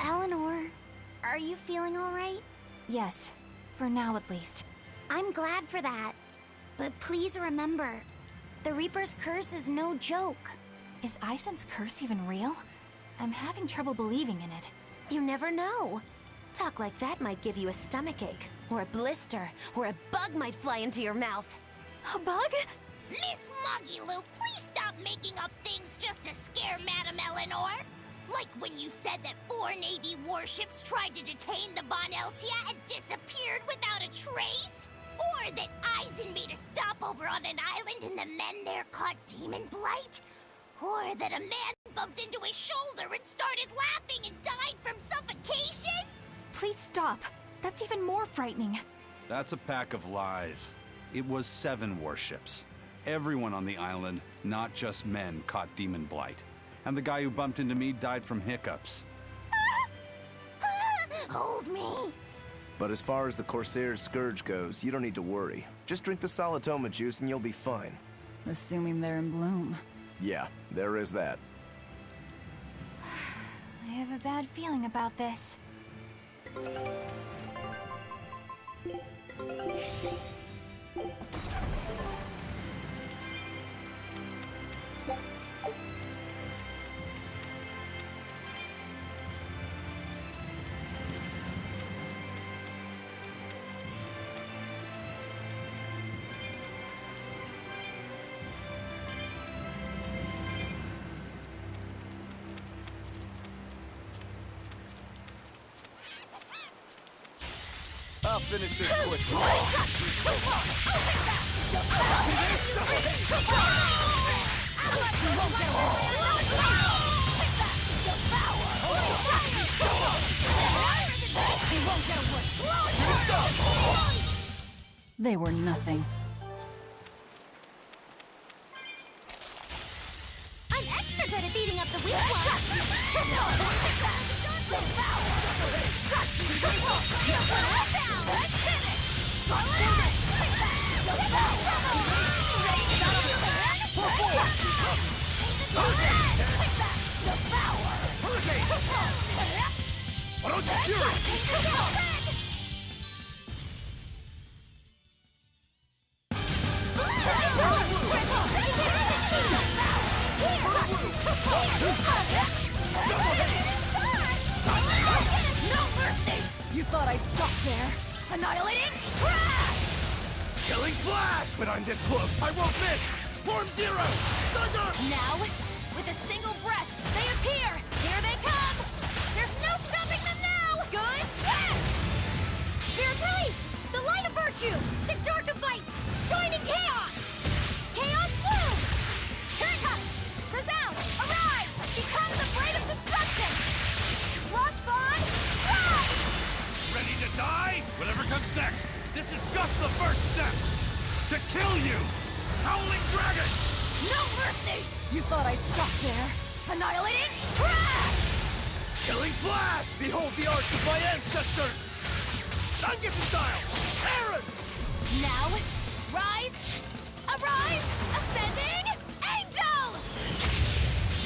Eleanor, are you feeling all right? Yes, for now at least. I'm glad for that. But please remember, the Reaper's curse is no joke. Is Isen's curse even real? I'm having trouble believing in it. You never know. Talk like that might give you a stomachache, or a blister, or a bug might fly into your mouth. A bug? Miss Moggy-Lou, please stop making up things just to scare Madame Eleanor. Like when you said that 4 Navy warships tried to detain the Boneltia and disappeared without a trace? Or that Eisen made a stopover on an island and the men there caught demon blight? Or that a man bumped into his shoulder and started laughing and died from suffocation? Please stop. That's even more frightening. That's a pack of lies. It was 7 warships. Everyone on the island, not just men, caught demon blight. And the guy who bumped into me died from hiccups. Hold me. But as far as the Corsair's Scourge goes, you don't need to worry. Just drink the Solitoma juice and you'll be fine. Assuming they're in bloom. Yeah, there is that. I have a bad feeling about this. I'll finish this quickly. They were nothing. I'm extra good at beating up the weak ones! You thought I'd stop there? Annihilating? Killing flash! When I'm this close, I won't miss! Form 0! Thunder! Now, with a single breath, they appear! Here they come! There's no stopping them now! Good! Spiritualis! The light of virtue! The dark of vice! Joining chaos! Chaos bloom! Here it comes! Resound! Arise! Become the blade of destruction! Frostbond! Rise! Ready to die? Whatever comes next, this is just the first step! To kill you! Howling Dragon! No mercy! You thought I'd stop there? Annihilating? Killing flash! Behold the arts of my ancestors! Zangetsu style! Aaron! Now, Rise! Arise! Ascending! Angel!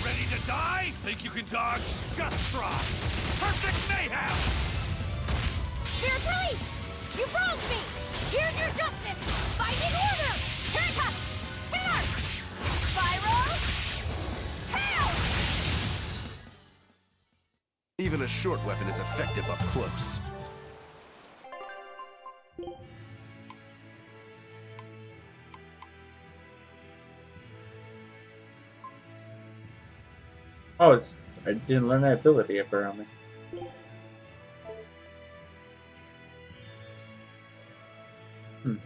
Ready to die? Think you can dodge? Just try! Perfect mayhem! Spiritualis! You wronged me! Here's your justice! Binding order! Here it comes! Here! Spyro! Hail! Even a short weapon is effective up close. Oh, I didn't learn that ability at Berseria. Hmm.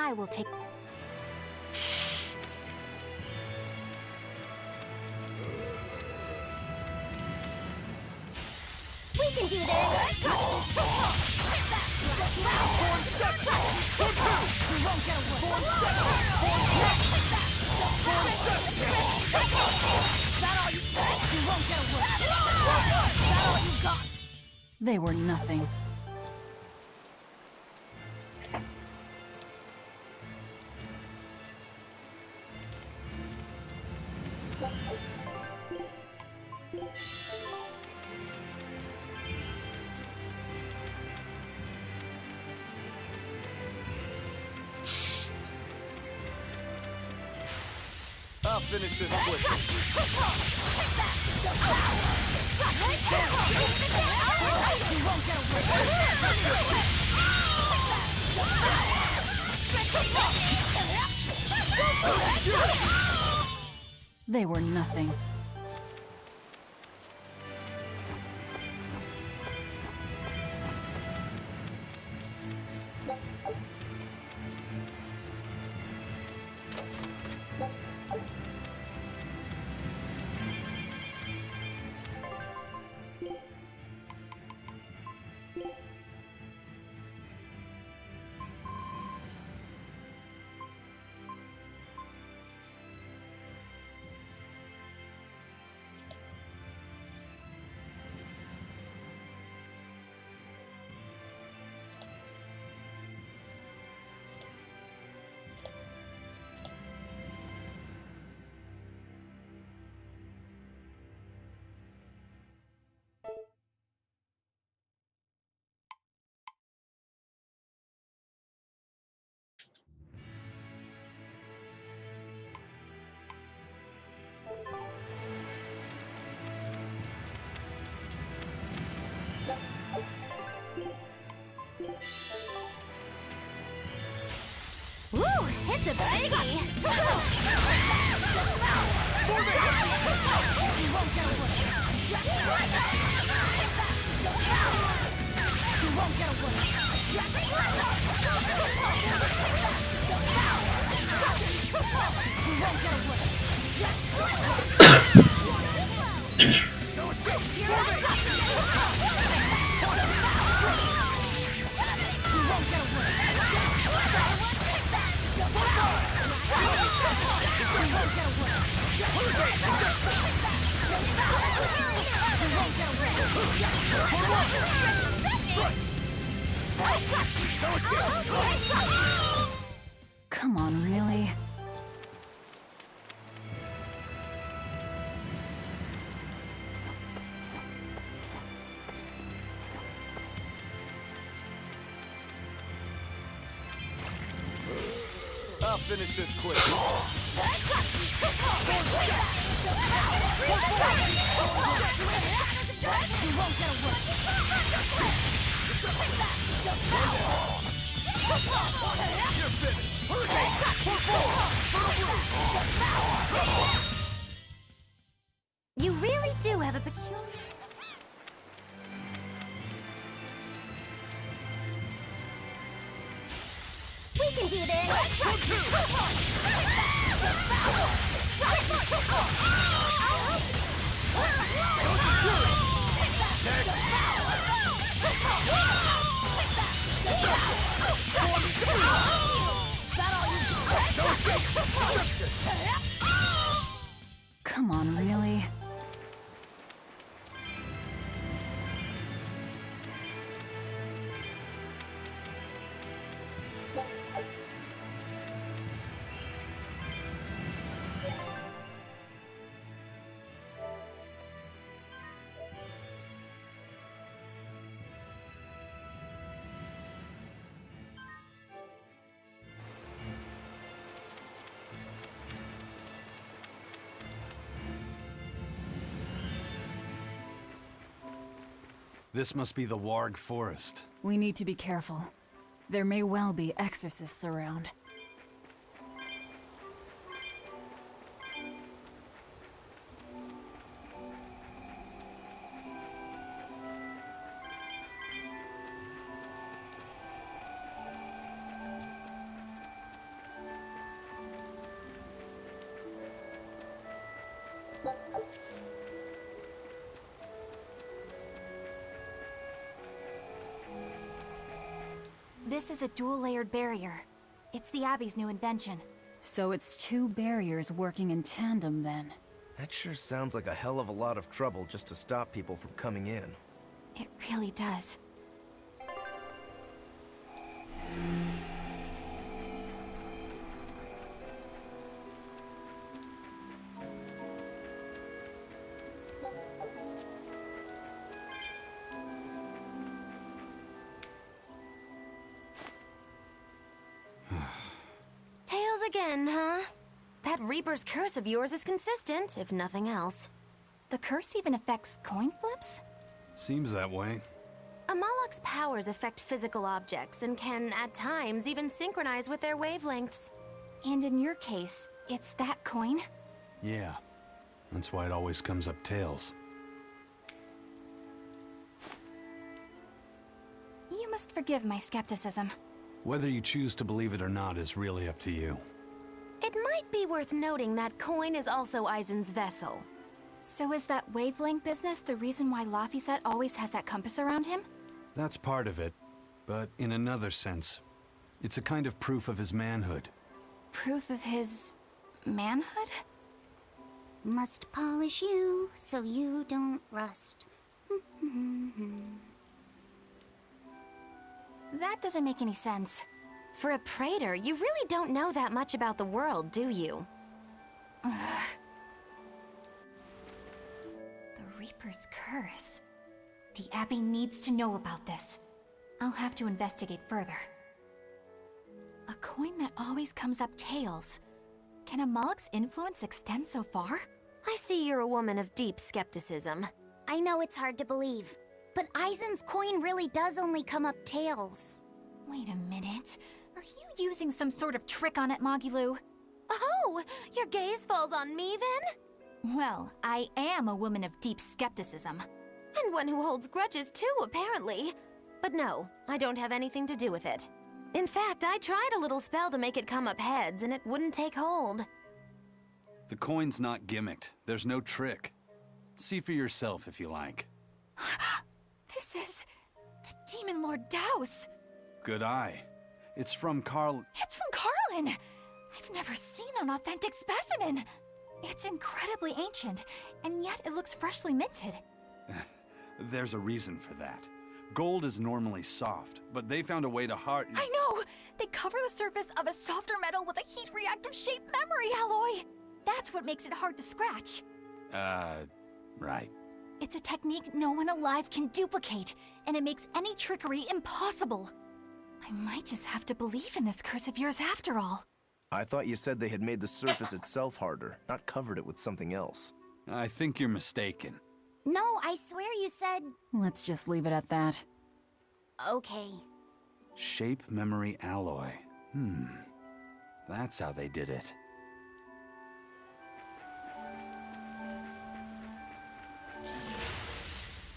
I will take... We can do this! You won't get away! that all you got? You won't get away. That all you got? They were nothing. I'll finish this quickly. You won't get away. They were nothing. Woo! It's a biggie! You won't get away! You won't get away! You won't get away! You won't get away! Come on, really? I'll finish this quickly. You really do have a peculiar... We can do this! Come on, really? This must be the Warg Forest. We need to be careful. There may well be exorcists around. This is a dual-layered barrier. It's the Abbey's new invention. So it's two barriers working in tandem then. That sure sounds like a hell of a lot of trouble just to stop people from coming in. It really does. Tails again, huh? That Reaper's curse of yours is consistent, if nothing else. The curse even affects coin flips? Seems that way. Amalok's powers affect physical objects and can, at times, even synchronize with their wavelengths. And in your case, it's that coin? Yeah. That's why it always comes up tails. You must forgive my skepticism. Whether you choose to believe it or not is really up to you. It might be worth noting that coin is also Aizen's vessel. So is that wavelength business the reason why Laphicet always has that compass around him? That's part of it, but in another sense, it's a kind of proof of his manhood. Proof of his... manhood? Must polish you so you don't rust. That doesn't make any sense. For a praetor, you really don't know that much about the world, do you? The Reaper's curse. The Abbey needs to know about this. I'll have to investigate further. A coin that always comes up tails. Can Amalok's influence extend so far? I see you're a woman of deep skepticism. I know it's hard to believe, but Aizen's coin really does only come up tails. Wait a minute. Are you using some sort of trick on it, Magilu? Oh, your gaze falls on me then? Well, I am a woman of deep skepticism. And one who holds grudges too, apparently. But no, I don't have anything to do with it. In fact, I tried a little spell to make it come up heads, and it wouldn't take hold. The coin's not gimmicked. There's no trick. See for yourself if you like. This is... the Demon Lord Daos. Good eye. It's from Carl... It's from Carlin! I've never seen an authentic specimen. It's incredibly ancient, and yet it looks freshly minted. There's a reason for that. Gold is normally soft, but they found a way to harden... I know! They cover the surface of a softer metal with a heat-reactive shape memory alloy! That's what makes it hard to scratch. Right. It's a technique no one alive can duplicate, and it makes any trickery impossible. I might just have to believe in this curse of yours after all. I thought you said they had made the surface itself harder, not covered it with something else. I think you're mistaken. No, I swear you said... Let's just leave it at that. Okay. Shape memory alloy. That's how they did it.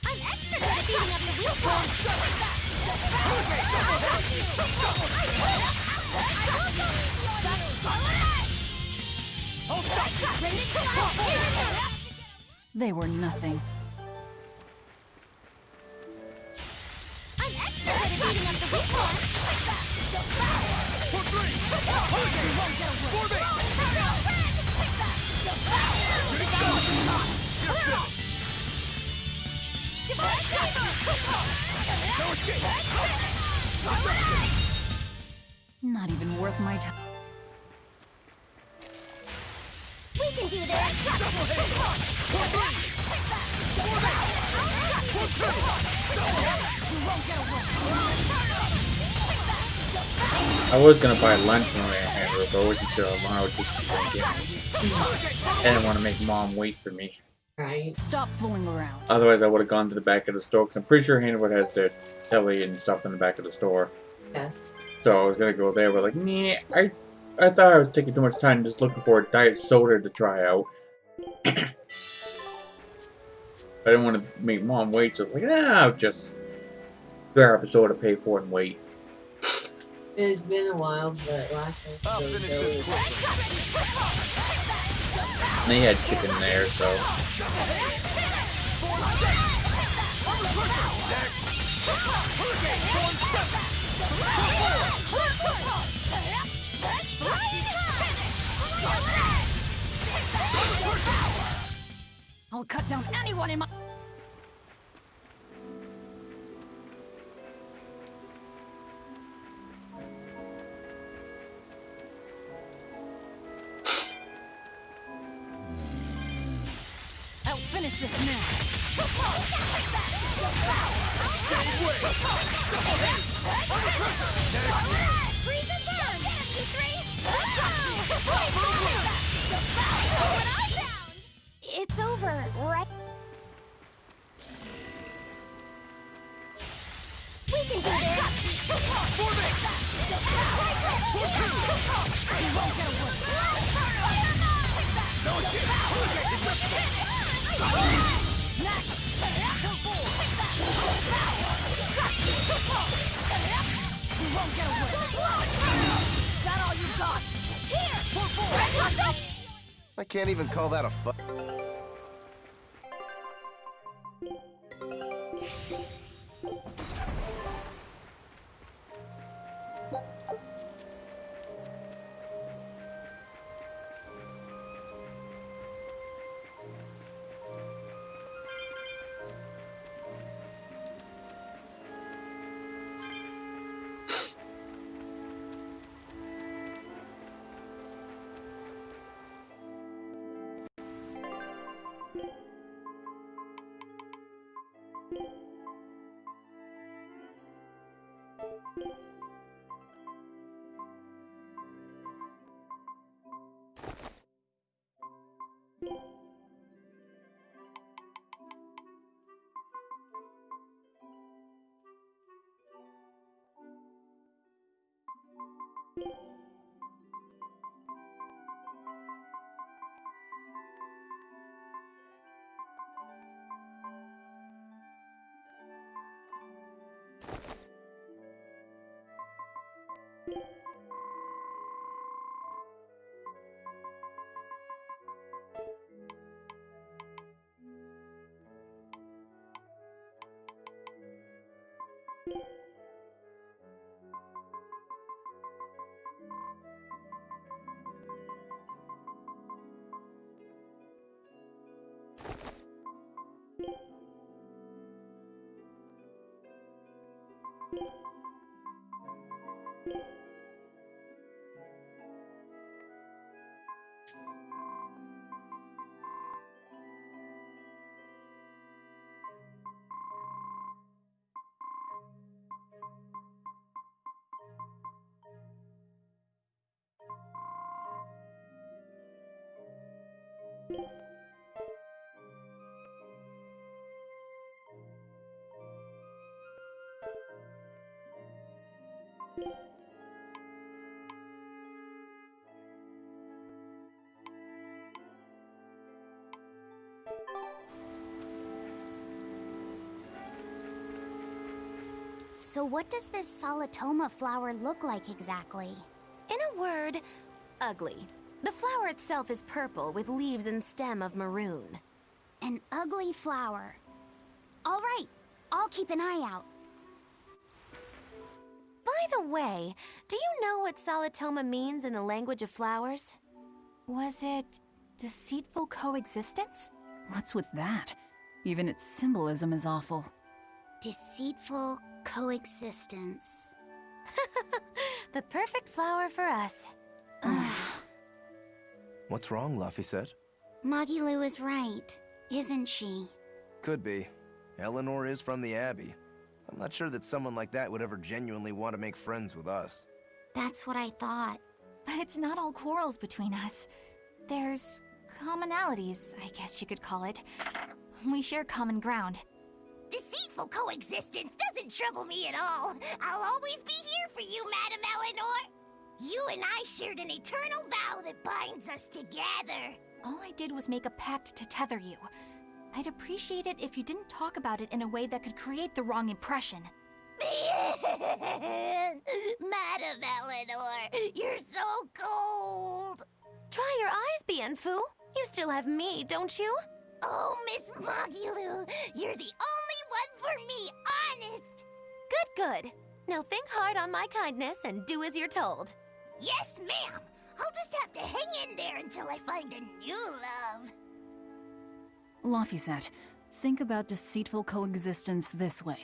I'm extra good at beating up the weak points! They were nothing. I'm extra good at beating up the weak points! For three! For me! Not even worth my time. We can do this! I was gonna buy lunch when we were at Hamburg, but I wasn't sure how long I would take to get it. I didn't want to make Mom wait for me. Right. Stop fooling around. Otherwise, I would have gone to the back of the store, because I'm pretty sure Hannibal has their telly and stuff in the back of the store. Yes. So I was gonna go there, but like, nah, I thought I was taking too much time just looking for a diet soda to try out. I didn't want to make Mom wait, so I was like, I'll just grab a soda, pay for it, and wait. It's been a while, but last time I'll finish this quickly. And they had chicken there, so. I'll cut down anyone in my... I'll finish this now. Freeze and burn! You three! It's over, right? We can do this! I can't even call that a fight. So what does this Solitoma flower look like exactly? In a word, ugly. The flower itself is purple with leaves and stem of maroon. An ugly flower. All right, I'll keep an eye out. By the way, do you know what Solitoma means in the language of flowers? Was it deceitful coexistence? What's with that? Even its symbolism is awful. Deceitful coexistence. The perfect flower for us. What's wrong, Laphicet? Magilu is right, isn't she? Could be. Eleanor is from the Abbey. I'm not sure that someone like that would ever genuinely want to make friends with us. That's what I thought. But it's not all quarrels between us. There's commonalities, I guess you could call it. We share common ground. Deceitful coexistence doesn't trouble me at all. I'll always be here for you, Madame Eleanor. You and I shared an eternal vow that binds us together. All I did was make a pact to tether you. I'd appreciate it if you didn't talk about it in a way that could create the wrong impression. Madame Eleanor, you're so cold. Try your eyes, Bienfu. You still have me, don't you? Oh, Miss Magilu, you're the only one for me, honest. Good, good. Now think hard on my kindness and do as you're told. Yes, ma'am. I'll just have to hang in there until I find a new love. Laphicet, think about deceitful coexistence this way.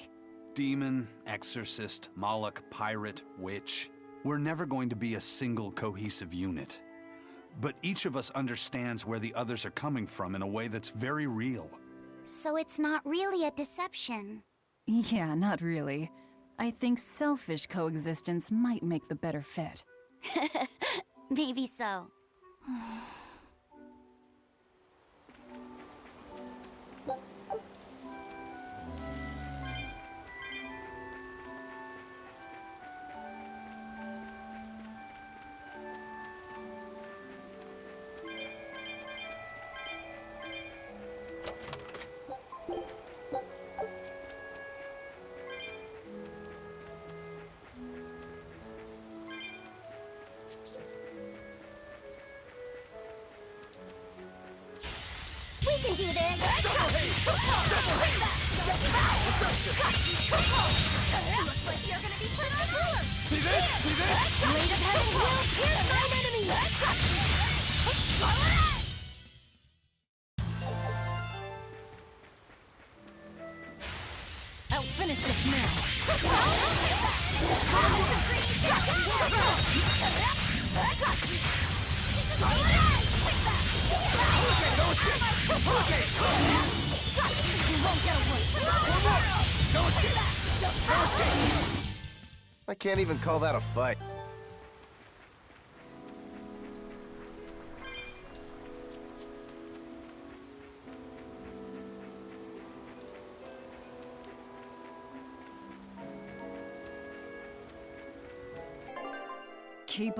Demon, exorcist, Moloch, pirate, witch. We're never going to be a single cohesive unit. But each of us understands where the others are coming from in a way that's very real. So it's not really a deception. Yeah, not really. I think selfish coexistence might make the better fit. Maybe so. We can do this! Looks like you're gonna be put on board! See this? See this? Blade of Heaven's will pierce mine enemy! I'll finish this now. I can't even call that a fight. Keep...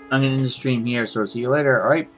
I'm gonna end the stream here, so see you later. Alright.